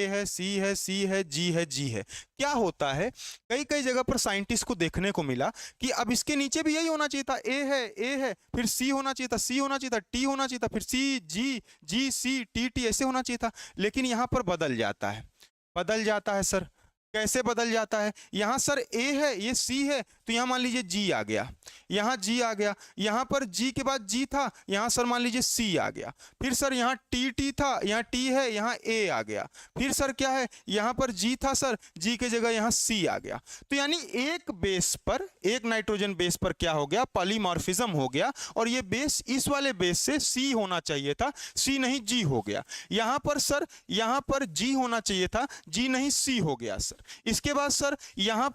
है, सी है, सी है, जी है, जी है। क्या होता है, कई कई जगह पर साइंटिस्ट को देखने को मिला कि अब इसके नीचे भी यही होना चाहिए था, ए है, फिर सी होना चाहिए था, सी होना चाहिए था, टी होना चाहिए था, फिर सी, जी, जी, सी, टी, टी, ऐसे होना चाहिए था। लेकिन यहाँ पर बदल जाता है, बदल जाता है सर। कैसे बदल जाता है, यहां सर ए है, ये सी है, तो यहां मान लीजिए जी आ गया, यहां जी आ गया, यहां पर जी के बाद जी था, यहां सर मान लीजिए सी आ गया, फिर सर यहां टी, टी था, यहां टी है, यहां ए आ गया, फिर सर क्या है, यहां पर जी था सर, जी के जगह यहां सी आ गया। तो यानी एक बेस पर, एक नाइट्रोजन बेस पर क्या हो गया, पॉलीमॉर्फिज्म हो गया, और ये बेस इस वाले बेस से सी होना चाहिए था, सी नहीं जी हो गया। यहां पर सर, यहां पर जी होना चाहिए था, जी नहीं सी हो गया सर। इसके बाद सर यहां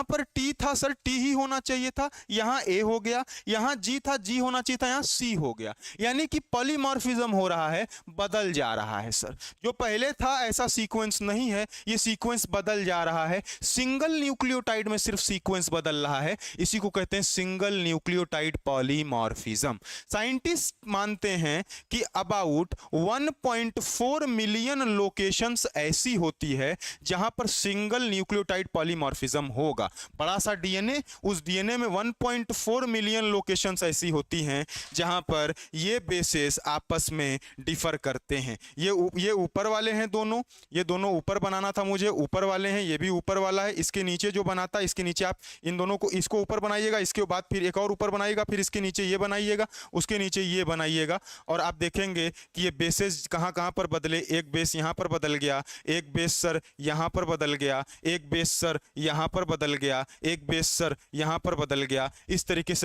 पर टी था सर, टी ही होना चाहिए था, यहां ए हो गया, यहां जी था, जी होना चाहिए था, यहां सी हो गया। यानी कि पॉलीमॉर्फिज्म हो रहा है, बदल जा रहा है सर। जो पहले था ऐसा सीक्वेंस नहीं है, ये सीक्वेंस बदल जा रहा है। सिंगल न्यूक्लियोटाइड में सिर्फ सीक्वेंस बदल रहा है, इसी को कहते हैं सिंगल न्यूक्लियोटाइड पॉलीमॉर्फिज्म। साइंटिस्ट मानते हैं कि अबाउट 1.4 मिलियन लोकेशंस ऐसी होती है जहां पर सिंगल न्यूक्लियोटाइड पॉलीमॉर्फिज्म होगा। बड़ा सा डीएनए, उस डीएनए में 1.4 मिलियन लोकेशंस ऐसी होती हैं जहां पर ये बेसेस आपस में डिफर करते हैं। ये ऊपर वाले हैं दोनों, ये दोनों ऊपर बनाना था मुझे, ऊपर वाले हैं, ये भी ऊपर वाला है। इसके नीचे जो बनाता है, इसके नीचे आप इन दोनों को, इसको ऊपर बनाइएगा, इसके बाद फिर एक और ऊपर बनाइएगा, फिर इसके नीचे ये बनाइएगा, उसके नीचे ये बनाइएगा, और आप देखेंगे कि ये बेसेस कहाँ कहाँ पर बदले। एक बेस यहाँ पर बदल गया, एक बेस सर यहाँ पर बदल गया, एक बेस सर यहाँ पर बदल गया, एक बेस सर यहाँ पर बदल गया। इस तरीके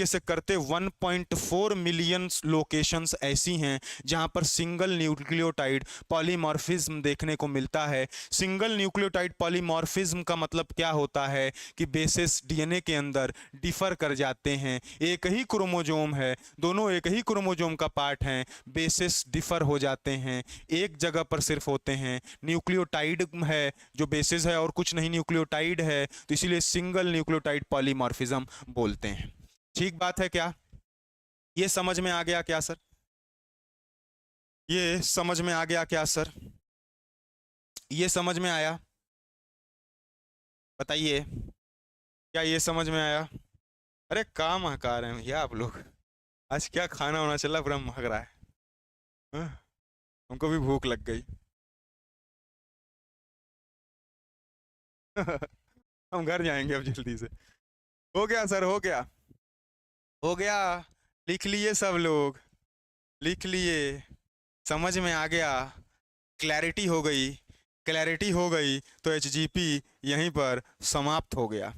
से करते 1.4 मिलियन लोकेशंस ऐसी हैं जहाँ पर सिंगल न्यूक्लियोटाइड पॉलीमॉर्फिज्म देखने को मिलता है। सिंगल न्यूक्लियोटाइड पॉलीमॉर्फिज्म का मतलब क्या होता है कि बेसेस डीएनए के अंदर डिफर कर जाते हैं। एक ही क्रोमोसोम है, दोनों एक ही क्रोमोसोम का पार्ट हैं, बेसेस डिफर हो जाते हैं, एक जगह पर सिर्फ होते हैं। न्यूक्लियोटाइड है जो बेसिस है और कुछ नहीं, न्यूक्लियोटाइड है, तो इसीलिए सिंगल न्यूक्लियोटाइड पॉलीमॉर्फिज्म बोलते हैं। ठीक बात है क्या, ये समझ में आ गया क्या सर, ये समझ में आ गया क्या सर, ये समझ में आया, बताइए क्या ये समझ में आया। अरे काम हका रहे हैं भैया आप लोग, आज क्या खाना होना चला, पूरा महक रहा है। हाँ? हमको भी भूख लग गई। हम घर जाएंगे अब जल्दी से। हो गया सर, हो गया, हो गया, लिख लिए सब लोग, लिख लिए, समझ में आ गया, क्लैरिटी हो गई, क्लैरिटी हो गई तो एचजीपी यहीं पर समाप्त हो गया,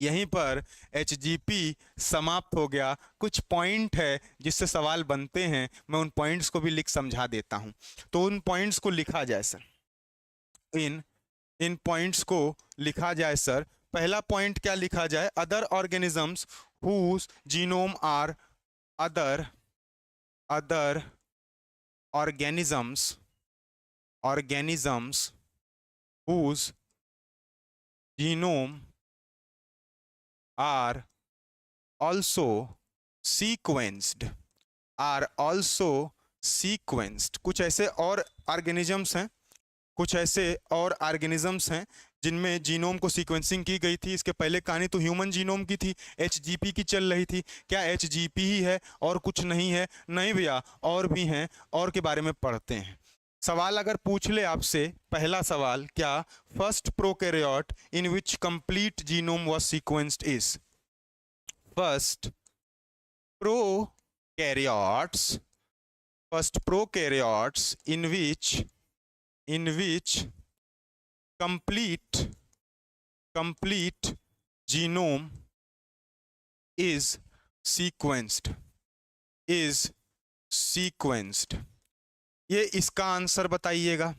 यहीं पर एचजीपी समाप्त हो गया। कुछ पॉइंट है जिससे सवाल बनते हैं, मैं उन पॉइंट्स को भी लिख समझा देता हूं। तो उन पॉइंट्स को लिखा जाए सर, इन पॉइंट्स को लिखा जाए सर। पहला पॉइंट क्या लिखा जाए, other organisms whose genome are, other organisms whose genome are also sequenced, कुछ ऐसे और ऑर्गेनिजम्स हैं, जिनमें जीनोम को सीक्वेंसिंग की गई थी। इसके पहले कहानी तो ह्यूमन जीनोम की थी, एचजीपी की चल रही थी। क्या एचजीपी ही है और कुछ नहीं है? नहीं भैया, और भी हैं, और के बारे में पढ़ते हैं। सवाल अगर पूछ ले आपसे, पहला सवाल क्या first prokaryote in which complete genome was sequenced is? First prokaryotes first prokaryotes in which complete genome is sequenced ये इसका आंसर बताइएगा।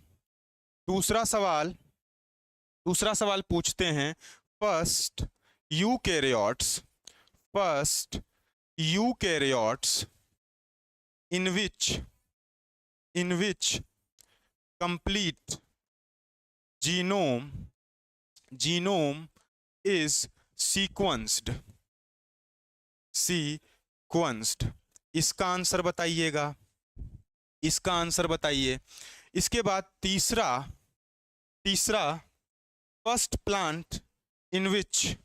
दूसरा सवाल पूछते हैं, first eukaryotes in which complete genome is sequenced इसका आंसर बताइएगा, इसका आंसर बताइए। इसके बाद तीसरा first plant in which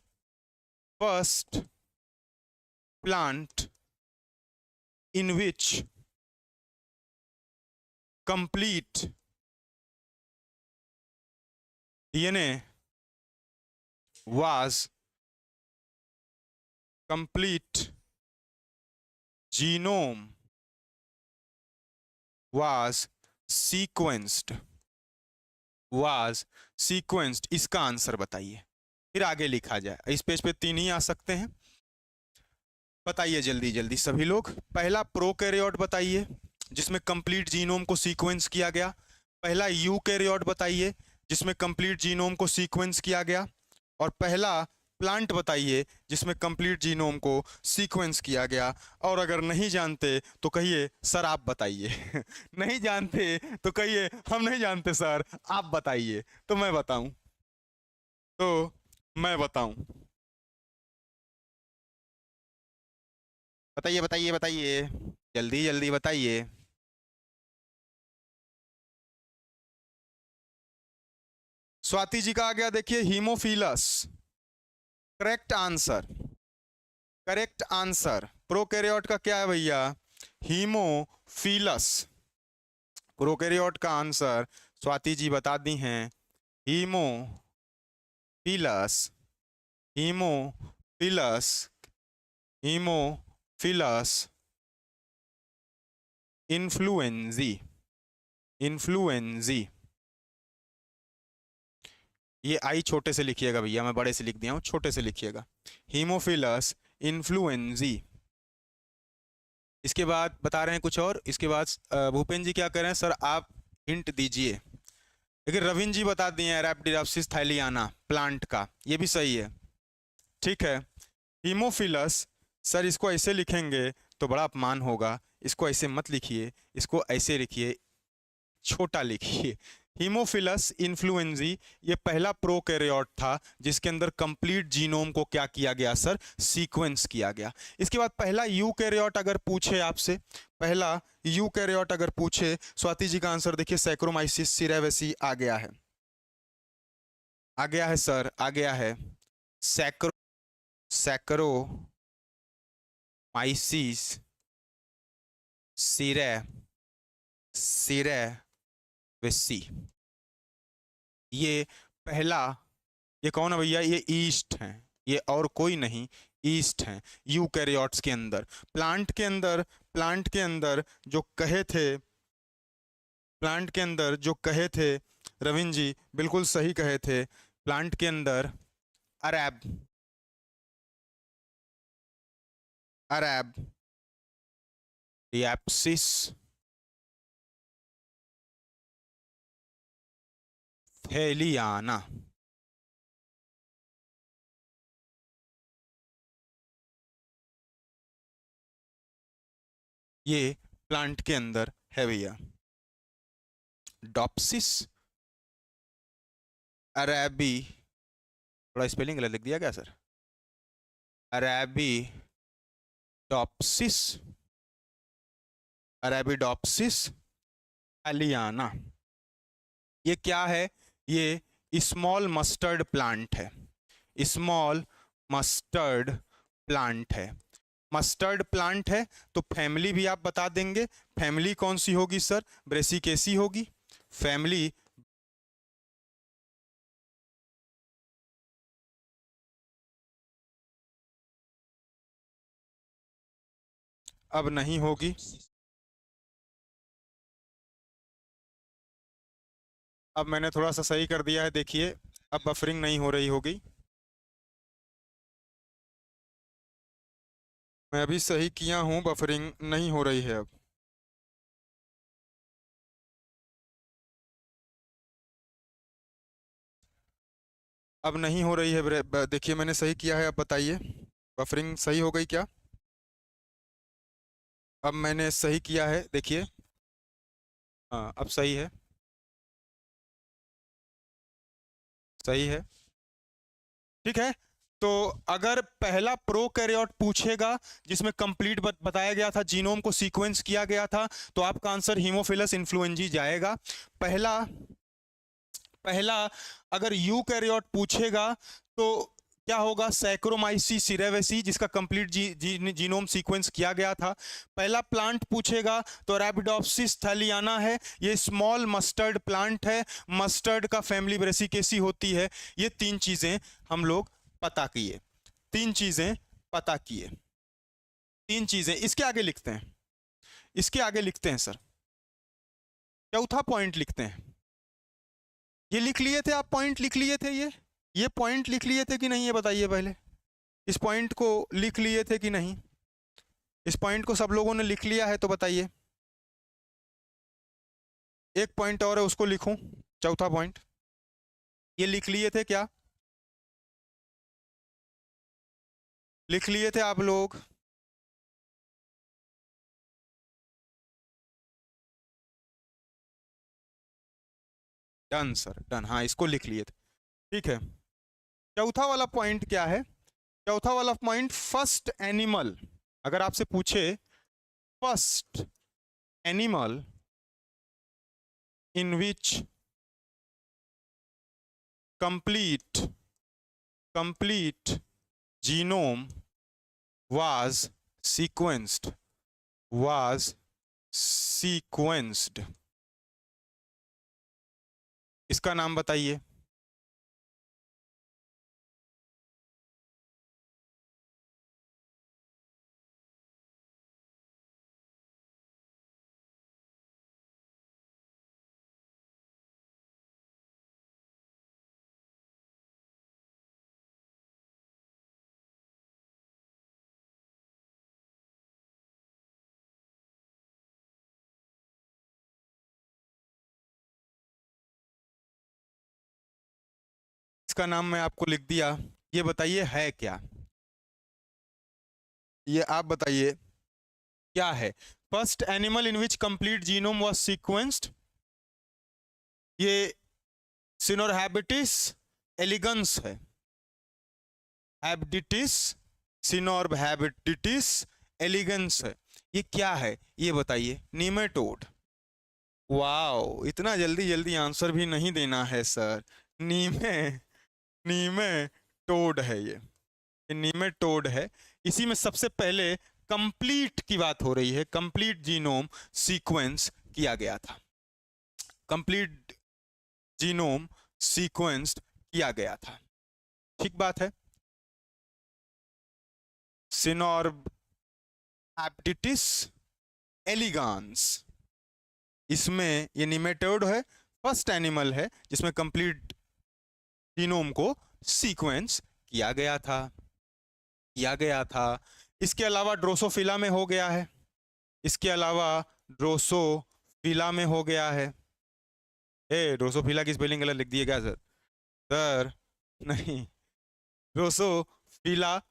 complete DNA was complete genome was sequenced इसका आंसर बताइए। फिर आगे लिखा जाए। इस पेज पे 3 ही आ सकते हैं, बताइए जल्दी जल्दी सभी लोग। पहला प्रोकैरियोट बताइए जिसमें कंप्लीट जीनोम को सीक्वेंस किया गया। पहला यूकैरियोट बताइए जिसमें कंप्लीट जीनोम को सीक्वेंस किया गया। और पहला प्लांट बताइए जिसमें कंप्लीट जीनोम को सीक्वेंस किया गया। और अगर नहीं जानते तो कहिए सर आप बताइए नहीं जानते तो कहिए हम नहीं जानते सर आप बताइए, तो मैं बताऊं बताइए जल्दी जल्दी बताइए। स्वाति जी का आ गया, देखिए हीमोफिलस। करेक्ट आंसर प्रोकैरियोट का क्या है भैया? हीमोफिलस। प्रोकैरियोट का आंसर स्वाति जी बता दी हैं, हीमोफिलस इन्फ्लुएंजी। ये आई छोटे से लिखिएगा भैया, मैं बड़े से लिख दिया हूँ, छोटे से लिखिएगा, हीमोफिलस इन्फ्लुएंजी। इसके बाद बता रहे हैं कुछ और। इसके बाद भूपेन जी क्या कह रहे हैं, सर आप हिंट दीजिए। लेकिन रविंद्र जी बता दिए अरैबिडोप्सिस थैलियाना प्लांट का, ये भी सही है, ठीक है। हीमोफिलस, सर इसको ऐसे लिखेंगे तो बड़ा अपमान होगा, इसको ऐसे मत लिखिए, इसको ऐसे लिखिए, छोटा लिखिए। हीमोफिलस इन्फ्लुएंजी ये पहला प्रोकैरियोट था जिसके अंदर कंप्लीट जीनोम को क्या किया गया सर? सीक्वेंस किया गया। इसके बाद पहला यूकैरियोट अगर पूछे आपसे, पहला यूकैरियोट अगर पूछे, स्वाति जी का आंसर देखिए सैक्रोमाइसिस सिरेवेसी आ गया है सर, आ गया है सैक्रोमाइसिस सिरेवेसी। ये पहला, ये कौन है भैया? ये ईस्ट हैं, ये और कोई नहीं, ईस्ट हैं यूकैरियोट्स के अंदर। प्लांट के अंदर जो कहे थे रविंद्र जी, बिल्कुल सही कहे थे। प्लांट के अंदर अरैबिडोप्सिस थैलियाना, ये प्लांट के अंदर है भैया। डॉप्सिस अरैबी, थोड़ा स्पेलिंग गलत लिख दिया क्या सर? अरैबिडोप्सिस थैलियाना। ये क्या है? ये स्मॉल मस्टर्ड प्लांट है, स्मॉल मस्टर्ड प्लांट है। मस्टर्ड प्लांट है तो फैमिली भी आप बता देंगे। फैमिली कौन सी होगी सर? ब्रेसिकेसी होगी फैमिली। अब नहीं होगी, अब मैंने थोड़ा सा सही कर दिया है, देखिए अब बफरिंग नहीं हो रही होगी। मैं अभी सही किया हूं, बफरिंग नहीं हो रही है अब। अब नहीं हो रही है, देखिए मैंने सही किया है, अब बताइए बफरिंग सही हो गई क्या? अब मैंने सही किया है, देखिए हाँ अब सही है, सही है, ठीक है। तो अगर पहला प्रोकैरियोट पूछेगा जिसमें कंप्लीट बताया गया था, जीनोम को सीक्वेंस किया गया था, तो आपका आंसर हीमोफिलस इन्फ्लुएंजी जाएगा। पहला पहला अगर यूकैरियोट पूछेगा तो क्या होगा? सैक्रोमाइसी सिरेवेसी, जिसका कंप्लीट जीनोम सीक्वेंस किया गया था। पहला प्लांट पूछेगा तो रैपिडोप्सिस थैलियाना है, ये स्मॉल मस्टर्ड प्लांट है, मस्टर्ड का फैमिली ब्रेसिकेसी होती है। ये तीन चीजें हम लोग पता किए, तीन चीजें पता किए, तीन चीजें। इसके आगे लिखते हैं, इसके आगे लिखते हैं सर, चौथा पॉइंट लिखते हैं। ये लिख लिए थे आप, पॉइंट लिख लिए थे, ये पॉइंट लिख लिए थे कि नहीं, ये बताइए पहले। इस पॉइंट को लिख लिए थे कि नहीं? इस पॉइंट को सब लोगों ने लिख लिया है तो बताइए। एक पॉइंट और है, उसको लिखूं, चौथा पॉइंट। ये लिख लिए थे क्या? लिख लिए थे आप लोग? डन सर, डन, हाँ इसको लिख लिए थे, ठीक है। चौथा वाला पॉइंट क्या है? चौथा वाला पॉइंट फर्स्ट एनिमल, अगर आपसे पूछे first animal in which complete genome was sequenced, इसका नाम बताइए। इसका नाम मैं आपको लिख दिया, ये बताइए है क्या? ये आप बताइए क्या है? First animal in which complete genome was sequenced, ये सिनोरहैबिटिस एलिगेंस है, हैबिटिस, सिनोरहैबिटिस एलिगेंस है। ये क्या है ये बताइए? नीमेटोड। वाओ, इतना जल्दी जल्दी आंसर भी नहीं देना है सर। नीमे नीमेटोड है ये नीमेटोड है। इसी में सबसे पहले कंप्लीट की बात हो रही है, कंप्लीट जीनोम सीक्वेंस किया गया था, कंप्लीट जीनोम सीक्वेंस किया गया था, ठीक बात है। सिनोरहैबिटिस एलिगांस, इसमें ये निमेटोड है, फर्स्ट एनिमल है जिसमें कंप्लीट जीनोम को सीक्वेंस किया गया था। इसके अलावा ड्रोसोफिला में हो गया है, इसके अलावा ड्रोसोफिला में हो गया है। ड्रोसोफिला की स्पेलिंग गलत लिख दिए क्या सर? सर नहीं, ड्रोसोफिला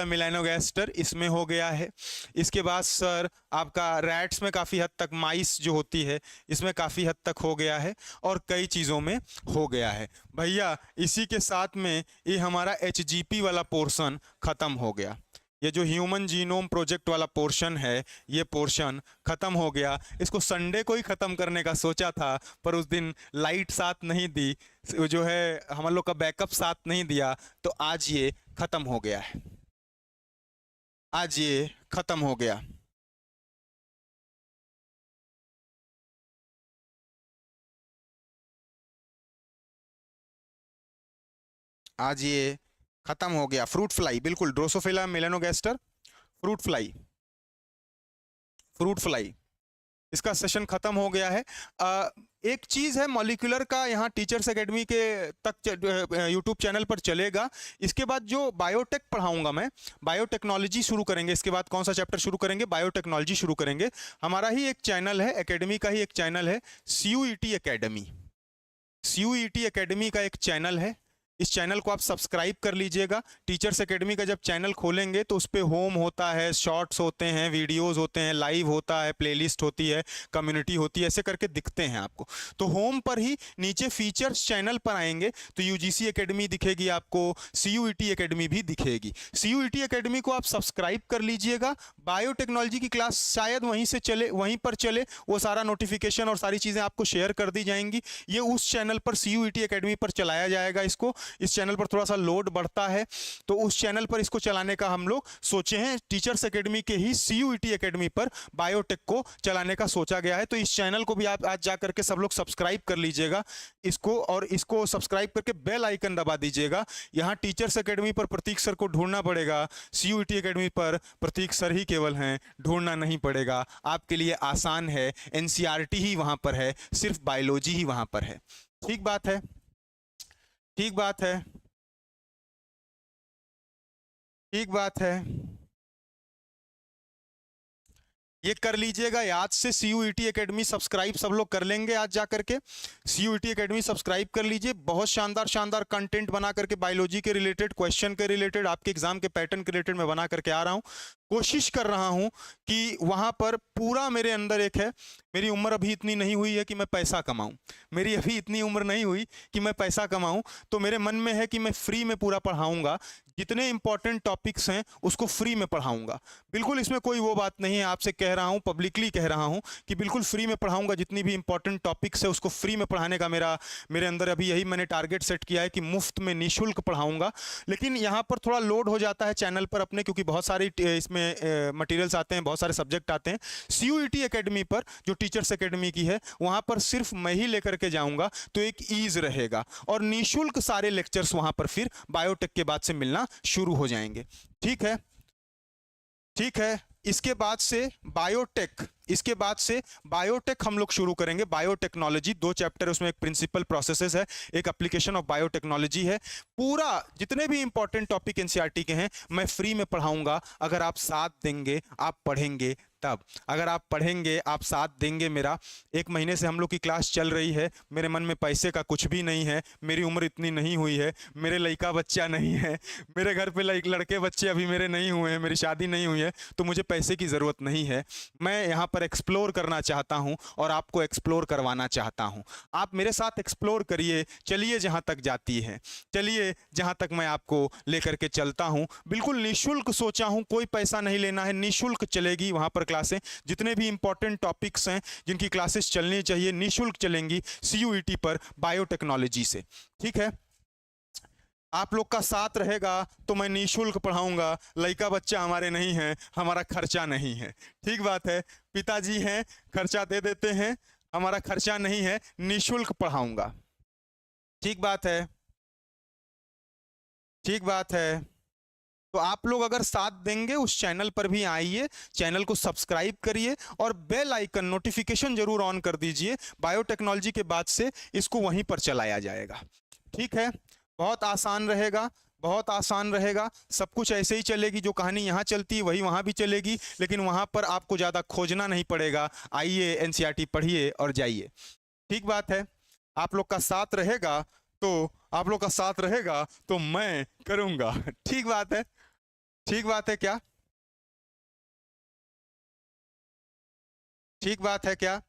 मेलानोगैस्टर इसमें हो गया है। इसके बाद सर आपका रैट्स में काफ़ी हद तक, माइस जो होती है इसमें काफ़ी हद तक हो गया है, और कई चीज़ों में हो गया है। भैया इसी के साथ में ये हमारा HGP वाला पोर्शन ख़त्म हो गया, ये जो ह्यूमन जीनोम प्रोजेक्ट वाला पोर्शन है, ये पोर्शन खत्म हो गया। इसको संडे को ही खत्म करने का सोचा था, पर उस दिन लाइट साथ नहीं दी, जो है हम लोग का बैकअप साथ नहीं दिया, तो आज ये खत्म हो गया है। आज ये खत्म हो गया। आज ये खत्म हो गया। फ्रूट फ्लाई, बिल्कुल, Drosophila melanogaster fruit fly, fruit fly, इसका सेशन खत्म हो गया है। एक चीज है, मॉलिक्यूलर का यहाँ टीचर्स एकेडमी के तक यूट्यूब चैनल पर चलेगा। इसके बाद जो बायोटेक पढ़ाऊंगा मैं, बायोटेक्नोलॉजी शुरू करेंगे। इसके बाद कौन सा चैप्टर शुरू करेंगे? बायोटेक्नोलॉजी शुरू करेंगे। हमारा ही एक चैनल है, एकेडमी का ही एक चैनल है, CUET एकेडमी। CUET एकेडमी का एक चैनल है, इस चैनल को आप सब्सक्राइब कर लीजिएगा। टीचर्स एकेडमी का जब चैनल खोलेंगे तो उस पर होम होता है, शॉर्ट्स होते हैं, वीडियोस होते हैं, लाइव होता है, प्लेलिस्ट होती है, कम्युनिटी होती है, ऐसे करके दिखते हैं आपको। तो होम पर ही नीचे फीचर्स चैनल पर आएंगे तो UGC एकेडमी दिखेगी आपको, CUET एकेडमी भी दिखेगी। CUET एकेडमी को आप सब्सक्राइब कर लीजिएगा। बायोटेक्नोलॉजी की क्लास शायद वहीं से चले, वहीं पर चले, वो सारा नोटिफिकेशन और सारी चीज़ें आपको शेयर कर दी जाएंगी। ये उस चैनल पर CUET एकेडमी पर चलाया जाएगा। इसको इस चैनल पर थोड़ा सा लोड बढ़ता है, तो उस चैनल पर इसको चलाने का हम लोग सोचे हैं। टीचर्स एकेडमी के ही CUET एकेडमी पर बायोटेक को चलाने का सोचा गया है। तो इस चैनल को भी आप आज जा करके सब लोग सब्सक्राइब कर लीजिएगा इसको, और इसको सब्सक्राइब करके बेल आइकन दबा दीजिएगा। यहाँ टीचर्स एकेडमी पर प्रतीक सर को ढूंढना पड़ेगा, CUET एकेडमी पर प्रतीक सर ही केवल हैं, ढूंढना नहीं पड़ेगा। आपके लिए आसान है, NCERT ही वहां पर है, सिर्फ बायोलॉजी ही वहां पर है। ठीक बात है, ठीक बात है, ठीक बात है। ये कर लीजिएगा याद से, CUET एकेडमी सब्सक्राइब सब लोग कर लेंगे आज जा करके। CUET एकेडमी सब्सक्राइब कर लीजिए। बहुत शानदार शानदार कंटेंट बना करके बायोलॉजी के रिलेटेड, क्वेश्चन के रिलेटेड, आपके एग्जाम के पैटर्न के रिलेटेड मैं बना करके आ रहा हूँ। कोशिश कर रहा हूँ कि वहाँ पर पूरा मेरे अंदर एक है, मेरी उम्र अभी इतनी नहीं हुई है कि मैं पैसा कमाऊँ, मेरी अभी इतनी उम्र नहीं हुई कि मैं पैसा कमाऊँ, तो मेरे मन में है कि मैं फ्री में पूरा पढ़ाऊँगा। जितने इंपॉर्टेंट टॉपिक्स हैं उसको फ्री में पढ़ाऊँगा। बिल्कुल इसमें कोई वो बात नहीं है, आपसे कह रहा हूँ, पब्लिकली कह रहा हूँ कि बिल्कुल फ्री में पढ़ाऊँगा। जितनी भी इंपॉर्टेंट टॉपिक्स है उसको फ्री में पढ़ाने का मेरे अंदर अभी यही मैंने टारगेट सेट किया है कि मुफ्त में निःशुल्क पढ़ाऊँगा। लेकिन यहाँ पर थोड़ा लोड हो जाता है चैनल पर अपने, क्योंकि बहुत सारी इसमें मटेरियल्स आते हैं, बहुत सारे सब्जेक्ट आते हैं। CUET एकेडमी पर जो टीचर्स एकेडमी की है, वहाँ पर सिर्फ मैं ही लेकर के जाऊँगा, तो एक ईज रहेगा। और निःशुल्क सारे लेक्चर्स वहाँ पर फिर बायोटेक के बाद से मिलना शुरू हो जाएंगे। ठीक है, ठीक है। इसके बाद से बायोटेक, इसके बाद से बायोटेक हम लोग शुरू करेंगे। बायोटेक्नोलॉजी 2 चैप्टर, उसमें एक प्रिंसिपल प्रोसेसेस है, एक एप्लीकेशन ऑफ बायोटेक्नोलॉजी है। पूरा जितने भी इंपॉर्टेंट टॉपिक NCERT के हैं मैं फ्री में पढ़ाऊंगा। अगर आप साथ देंगे, आप पढ़ेंगे तब, अगर आप पढ़ेंगे, आप साथ देंगे मेरा। 1 महीने से हम लोग की क्लास चल रही है, मेरे मन में पैसे का कुछ भी नहीं है, मेरी उम्र इतनी नहीं हुई है, मेरे लड़का बच्चा नहीं है, मेरे घर पे लड़के बच्चे अभी मेरे नहीं हुए हैं, मेरी शादी नहीं हुई है, तो मुझे पैसे की ज़रूरत नहीं है। मैं यहाँ पर एक्सप्लोर करना चाहता हूँ और आपको एक्सप्लोर करवाना चाहता हूँ। आप मेरे साथ एक्सप्लोर करिए, चलिए जहाँ तक जाती है, चलिए जहाँ तक मैं आपको लेकर के चलता हूँ। बिल्कुल निःशुल्क सोचा हूँ, कोई पैसा नहीं लेना है, निःशुल्क चलेगी वहाँ पर क्लासें। जितने भी इंपॉर्टेंट टॉपिक्स हैं जिनकी क्लासेस चलनी चाहिए, निःशुल्क चलेंगी CUET पर बायोटेक्नोलॉजी से। ठीक है, आप लोग का साथ रहेगा तो मैं निःशुल्क पढ़ाऊंगा। लड़का बच्चा हमारे नहीं है, हमारा खर्चा नहीं है। ठीक बात है, पिताजी हैं, खर्चा दे देते हैं, हमारा खर्चा नहीं है, निःशुल्क पढ़ाऊंगा। ठीक बात है, ठीक बात है। तो आप लोग अगर साथ देंगे, उस चैनल पर भी आइए, चैनल को सब्सक्राइब करिए और बेल आइकन नोटिफिकेशन जरूर ऑन कर दीजिए। बायोटेक्नोलॉजी के बाद से इसको वहीं पर चलाया जाएगा। ठीक है, बहुत आसान रहेगा, बहुत आसान रहेगा। सब कुछ ऐसे ही चलेगी, जो कहानी यहाँ चलती है वही वहाँ भी चलेगी, लेकिन वहाँ पर आपको ज़्यादा खोजना नहीं पड़ेगा। आइए NCERT पढ़िए और जाइए। ठीक बात है, आप लोग का साथ रहेगा तो, आप लोग का साथ रहेगा तो मैं करूँगा। ठीक बात है, ठीक बात है क्या, ठीक बात है क्या?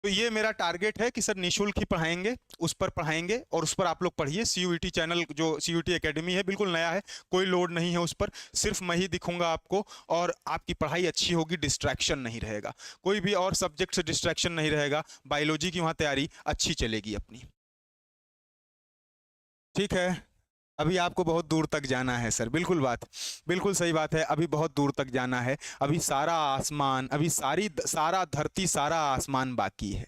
तो ये मेरा टारगेट है कि सर निःशुल्क ही पढ़ाएंगे, उस पर पढ़ाएंगे और उस पर आप लोग पढ़िए। सीयूईटी चैनल जो सीयूईटी एकेडमी है बिल्कुल नया है, कोई लोड नहीं है उस पर, सिर्फ मैं ही दिखूंगा आपको और आपकी पढ़ाई अच्छी होगी, डिस्ट्रैक्शन नहीं रहेगा, कोई भी और सब्जेक्ट से डिस्ट्रैक्शन नहीं रहेगा, बायोलॉजी की वहां तैयारी अच्छी चलेगी अपनी। ठीक है, अभी आपको बहुत दूर तक जाना है सर, बिल्कुल सही बात है, अभी बहुत दूर तक जाना है, अभी सारा आसमान, अभी सारा धरती सारा आसमान बाकी है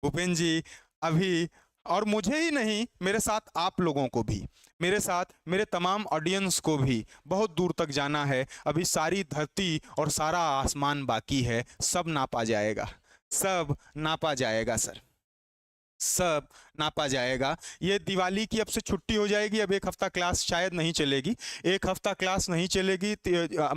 भूपेन जी अभी। और मुझे ही नहीं, मेरे साथ आप लोगों को भी, मेरे साथ मेरे तमाम ऑडियंस को भी बहुत दूर तक जाना है, अभी सारी धरती और सारा आसमान बाकी है, सब नापा जाएगा, सब नापा जाएगा सर, सब नापा जाएगा। ये दिवाली की अब से छुट्टी हो जाएगी, अब एक हफ्ता क्लास शायद नहीं चलेगी, एक हफ्ता क्लास नहीं चलेगी,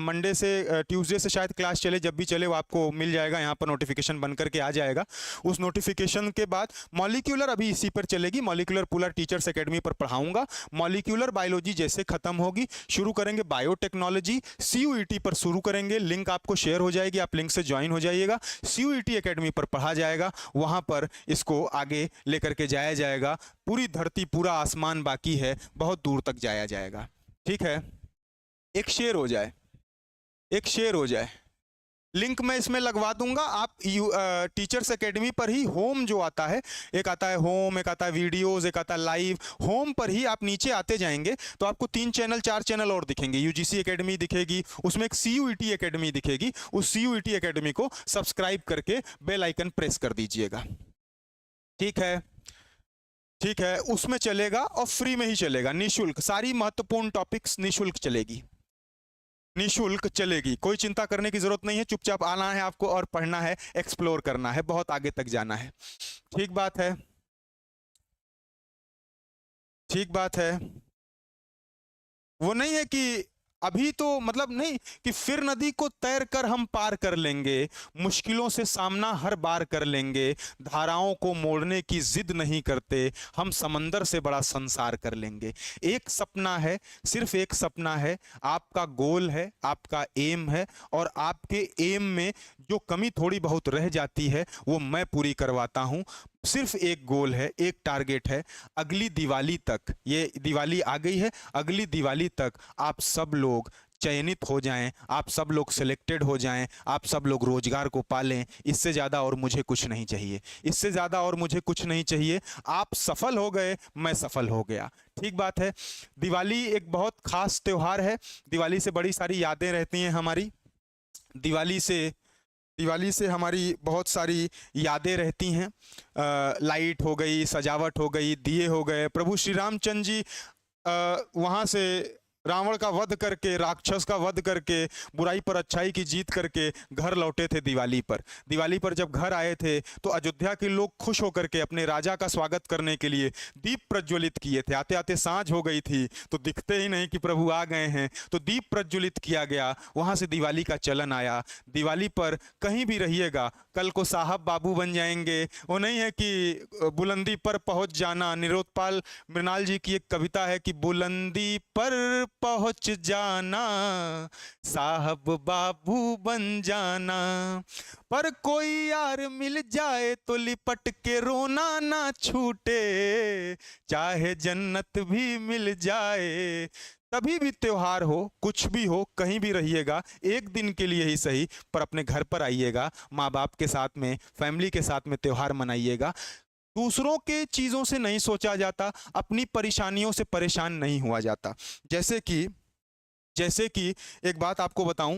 मंडे से ट्यूसडे से शायद क्लास चले, जब भी चले वो आपको मिल जाएगा, यहाँ पर नोटिफिकेशन बन करके आ जाएगा। उस नोटिफिकेशन के बाद मॉलिक्यूलर अभी इसी पर चलेगी, मॉलिक्यूलर पुलर टीचर्स एकेडमी पर पढ़ाऊंगा। मॉलिक्यूलर बायोलॉजी जैसे खत्म होगी शुरू करेंगे बायोटेक्नोलॉजी, सीयूईटी पर शुरू करेंगे, लिंक आपको शेयर हो जाएगी, आप लिंक से ज्वाइन हो जाइएगा, सीयूईटी एकेडमी पर पढ़ा जाएगा, वहाँ पर इसको आगे लेकर के जाया जाएगा, पूरी धरती पूरा आसमान बाकी है, बहुत दूर तक जाया जाएगा। ठीक है, एक शेयर हो जाए, एक शेयर हो जाए, लिंक मैं इसमें लगवा दूंगा, आप टीचर्स एकेडमी पर ही होम जो आता है, एक आता है होम, एक आता है वीडियोस, एक आता है लाइव, होम पर ही आप नीचे आते जाएंगे तो आपको 3 चैनल 4 चैनल और दिखेंगे, यूजीसी एकेडमी दिखेगी, उसमें एक सीयूईटी एकेडमी दिखेगी, उस सीयूईटी एकेडमी को सब्सक्राइब करके बेल आइकन प्रेस कर दीजिएगा। ठीक है, ठीक है, उसमें चलेगा और फ्री में ही चलेगा, निःशुल्क, सारी महत्वपूर्ण टॉपिक्स निःशुल्क चलेगी, निःशुल्क चलेगी, कोई चिंता करने की जरूरत नहीं है, चुपचाप आना है आपको और पढ़ना है, एक्सप्लोर करना है, बहुत आगे तक जाना है। ठीक बात है, ठीक बात है, वो नहीं है कि अभी तो मतलब नहीं कि फिर नदी को तैर कर हम पार कर लेंगे, मुश्किलों से सामना हर बार कर लेंगे, धाराओं को मोड़ने की जिद नहीं करते, हम समंदर से बड़ा संसार कर लेंगे। एक सपना है, सिर्फ एक सपना है, आपका गोल है, आपका एम है, और आपके एम में जो कमी थोड़ी बहुत रह जाती है वो मैं पूरी करवाता हूं। सिर्फ एक गोल है, एक टारगेट है, अगली दिवाली तक, ये दिवाली आ गई है, अगली दिवाली तक आप सब लोग चयनित हो जाएं, आप सब लोग सिलेक्टेड हो जाएं, आप सब लोग रोजगार को पालें, इससे ज़्यादा और मुझे कुछ नहीं चाहिए, इससे ज़्यादा और मुझे कुछ नहीं चाहिए। आप सफल हो गए, मैं सफल हो गया। ठीक बात है, दिवाली एक बहुत खास त्यौहार है, दिवाली से बड़ी सारी यादें रहती हैं हमारी, दिवाली से हमारी बहुत सारी यादें रहती हैं, लाइट हो गई, सजावट हो गई, दिए हो गए, प्रभु श्री रामचंद्र जी वहाँ से रावण का वध करके, राक्षस का वध करके, बुराई पर अच्छाई की जीत करके घर लौटे थे दिवाली पर। दिवाली पर जब घर आए थे तो अयोध्या के लोग खुश होकर के अपने राजा का स्वागत करने के लिए दीप प्रज्वलित किए थे। आते आते सांझ हो गई थी तो दिखते ही नहीं कि प्रभु आ गए हैं, तो दीप प्रज्वलित किया गया, वहाँ से दिवाली का चलन आया। दिवाली पर कहीं भी रहिएगा, कल को साहब बाबू बन जाएंगे, वो नहीं है कि बुलंदी पर पहुँच जाना। निरोधपाल मृणाल जी की एक कविता है कि बुलंदी पर पहुंच जाना, साहब बाबू बन जाना, पर कोई यार मिल जाए तो लिपट के रोना ना छूटे, चाहे जन्नत भी मिल जाए। तभी भी त्योहार हो, कुछ भी हो, कहीं भी रहिएगा, एक दिन के लिए ही सही, पर अपने घर पर आइएगा, माँ बाप के साथ में, फैमिली के साथ में त्योहार मनाइएगा। दूसरों के चीज़ों से नहीं सोचा जाता, अपनी परेशानियों से परेशान नहीं हुआ जाता। जैसे कि एक बात आपको बताऊं,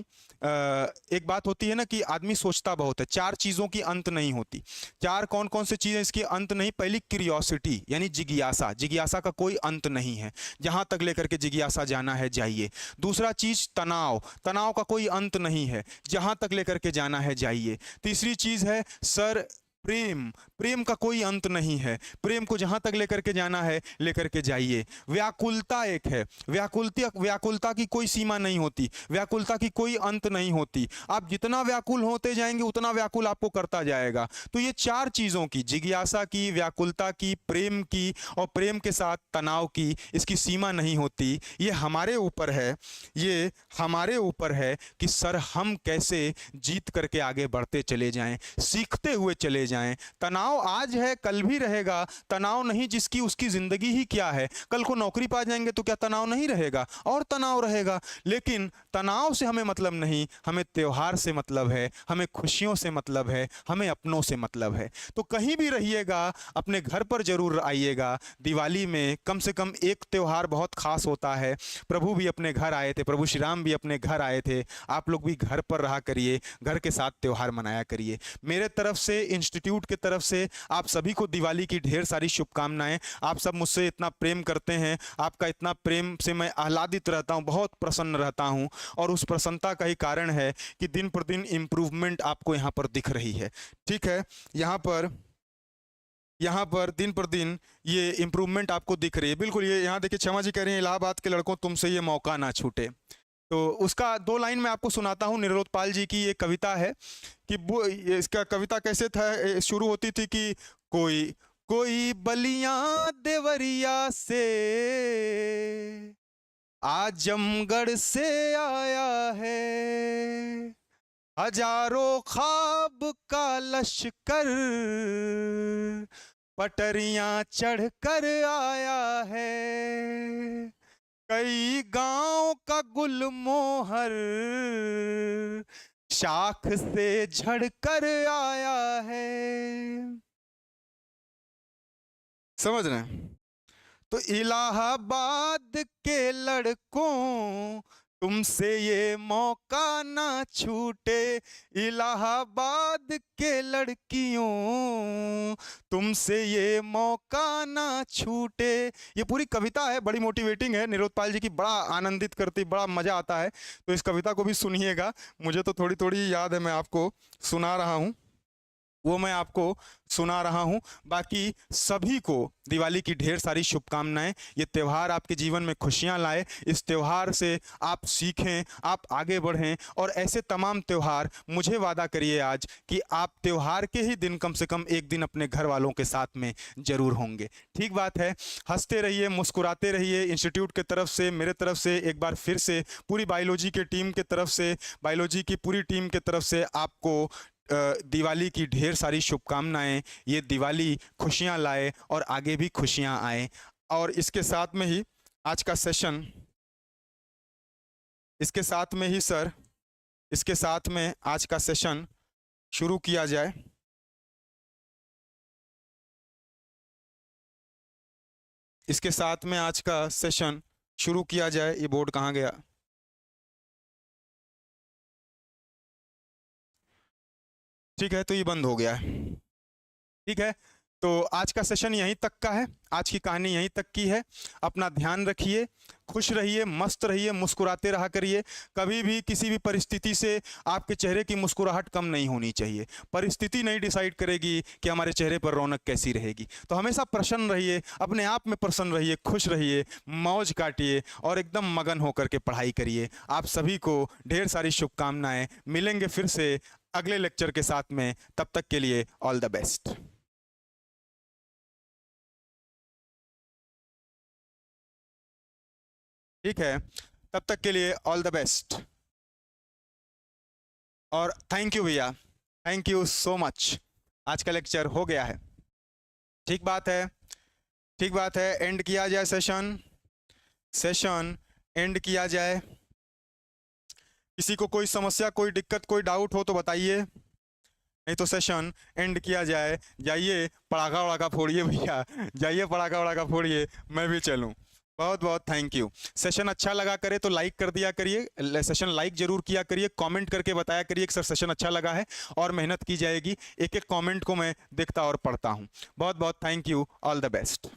एक बात होती है ना कि आदमी सोचता बहुत है, 4 चीज़ों की अंत नहीं होती। 4 कौन कौन से चीज़ें इसकी अंत नहीं? पहली क्यूरियोसिटी यानी जिज्ञासा, जिज्ञासा का कोई अंत नहीं है, जहां तक लेकर के जिज्ञासा जाना है जाइए। दूसरा चीज़ तनाव, तनाव का कोई अंत नहीं है, जहां तक लेकर के जाना है जाइए। तीसरी चीज़ है सर प्रेम, प्रेम का कोई अंत नहीं है, प्रेम को जहां तक लेकर के जाना है लेकर के जाइए। व्याकुलता एक है, व्याकुलता की कोई सीमा नहीं होती, व्याकुलता की कोई अंत नहीं होती। आप जितना व्याकुल होते जाएंगे उतना व्याकुल आपको करता जाएगा। तो ये 4 चीज़ों की, जिज्ञासा की, व्याकुलता की, प्रेम की और प्रेम के साथ तनाव की, इसकी सीमा नहीं होती। ये हमारे ऊपर है, ये हमारे ऊपर है कि सर हम कैसे जीत करके आगे बढ़ते चले जाएं, सीखते हुए चले जाएं, जाएं। तनाव आज है कल भी रहेगा, तनाव नहीं जिसकी उसकी ज़िंदगी ही क्या है। कल को नौकरी पा जाएंगे तो क्या तनाव नहीं रहेगा, और तनाव रहेगा। लेकिन तनाव से हमें मतलब नहीं, हमें त्यौहार से मतलब है, हमें खुशियों से मतलब है, हमें अपनों से मतलब है। तो कहीं भी रहिएगा अपने घर पर जरूर आइएगा। दिवाली में कम से कम एक त्यौहार बहुत खास होता है। प्रभु भी अपने घर आए थे, प्रभु श्री राम भी अपने घर आए थे। आप लोग भी घर पर रहा करिए, घर के साथ त्यौहार मनाया करिए। मेरे तरफ से, इंस्टीट्यूट की तरफ से आप सभी को दिवाली की ढेर सारी शुभकामनाएं। आप सब मुझसे इतना प्रेम करते हैं, आपका इतना प्रेम से मैं आह्लादित रहता हूं, बहुत प्रसन्न रहता हूं। और उस प्रसन्नता का ही कारण है कि दिन पर दिन इम्प्रूवमेंट आपको यहाँ पर दिख रही है। ठीक है, यहाँ पर दिन पर दिन ये इम्प्रूवमेंट आपको दिख रही है। बिल्कुल, ये यहाँ देखिए, क्षमा जी कह रहे हैं, इलाहाबाद के लड़कों तुमसे ये मौका ना छूटे। तो उसका 2 लाइन मैं आपको सुनाता हूँ। निरोधपाल जी की ये कविता है कि वो, इसका कविता कैसे था, शुरू होती थी कि कोई कोई बलियां देवरिया से, आजमगढ़ से आया है, हजारों ख्वाब का लश्कर पटरियां चढ़कर आया है, कई गांव का गुलमोहर शाख से झड़कर आया है। समझ रहे हैं? तो इलाहाबाद के लड़कों तुमसे ये मौका ना छूटे, इलाहाबाद के लड़कियों तुमसे ये मौका ना छूटे। ये पूरी कविता है, बड़ी मोटिवेटिंग है, निरोधपाल जी की, बड़ा आनंदित करती, बड़ा मजा आता है। तो इस कविता को भी सुनिएगा। मुझे तो थोड़ी थोड़ी याद है, मैं आपको सुना रहा हूँ, वो मैं आपको सुना रहा हूं। बाकी सभी को दिवाली की ढेर सारी शुभकामनाएं। ये त्यौहार आपके जीवन में खुशियां लाए, इस त्यौहार से आप सीखें, आप आगे बढ़ें। और ऐसे तमाम त्यौहार, मुझे वादा करिए आज कि आप त्यौहार के ही दिन कम से कम एक दिन अपने घर वालों के साथ में जरूर होंगे। ठीक बात है, हंसते रहिए, मुस्कुराते रहिए। इंस्टीट्यूट की तरफ से, मेरे तरफ से एक बार फिर से, पूरी बायोलॉजी की टीम की तरफ से, बायोलॉजी की पूरी टीम की तरफ से आपको दिवाली की ढेर सारी शुभकामनाएं। ये दिवाली खुशियां लाए और आगे भी खुशियां आए। और इसके साथ में ही आज का सेशन, इसके साथ में ही सर, इसके साथ में आज का सेशन शुरू किया जाए। इसके साथ में आज का सेशन शुरू किया जाए। ये बोर्ड कहाँ गया? ठीक है, तो ये बंद हो गया है। ठीक है, तो आज का सेशन यहीं तक का है, आज की कहानी यहीं तक की है। अपना ध्यान रखिए, खुश रहिए, मस्त रहिए, मुस्कुराते रहा करिए। कभी भी किसी भी परिस्थिति से आपके चेहरे की मुस्कुराहट कम नहीं होनी चाहिए। परिस्थिति नहीं डिसाइड करेगी कि हमारे चेहरे पर रौनक कैसी रहेगी। तो हमेशा प्रसन्न रहिए, अपने आप में प्रसन्न रहिए, खुश रहिए, मौज काटिए और एकदम मगन होकर के पढ़ाई करिए। आप सभी को ढेर सारी शुभकामनाएं। मिलेंगे फिर से अगले लेक्चर के साथ में, तब तक के लिए ऑल द बेस्ट। ठीक है, तब तक के लिए ऑल द बेस्ट। और थैंक यू भैया, थैंक यू सो मच। आज का लेक्चर हो गया है। ठीक बात है, ठीक बात है। एंड किया जाए सेशन, सेशन एंड किया जाए। किसी को कोई समस्या, कोई दिक्कत, कोई डाउट हो तो बताइए, नहीं तो सेशन एंड किया जाए। जाइए पड़ाका वड़ाका फोड़िए भैया, जाइए पड़ाका वड़ाका फोड़िए, मैं भी चलूँ। बहुत बहुत थैंक यू। सेशन अच्छा लगा करे तो लाइक कर दिया करिए, सेशन लाइक जरूर किया करिए, कमेंट करके बताया करिए कि सर सेशन अच्छा लगा है, और मेहनत की जाएगी। एक एक कमेंट को मैं देखता और पढ़ता हूँ। बहुत बहुत thank you, all the best.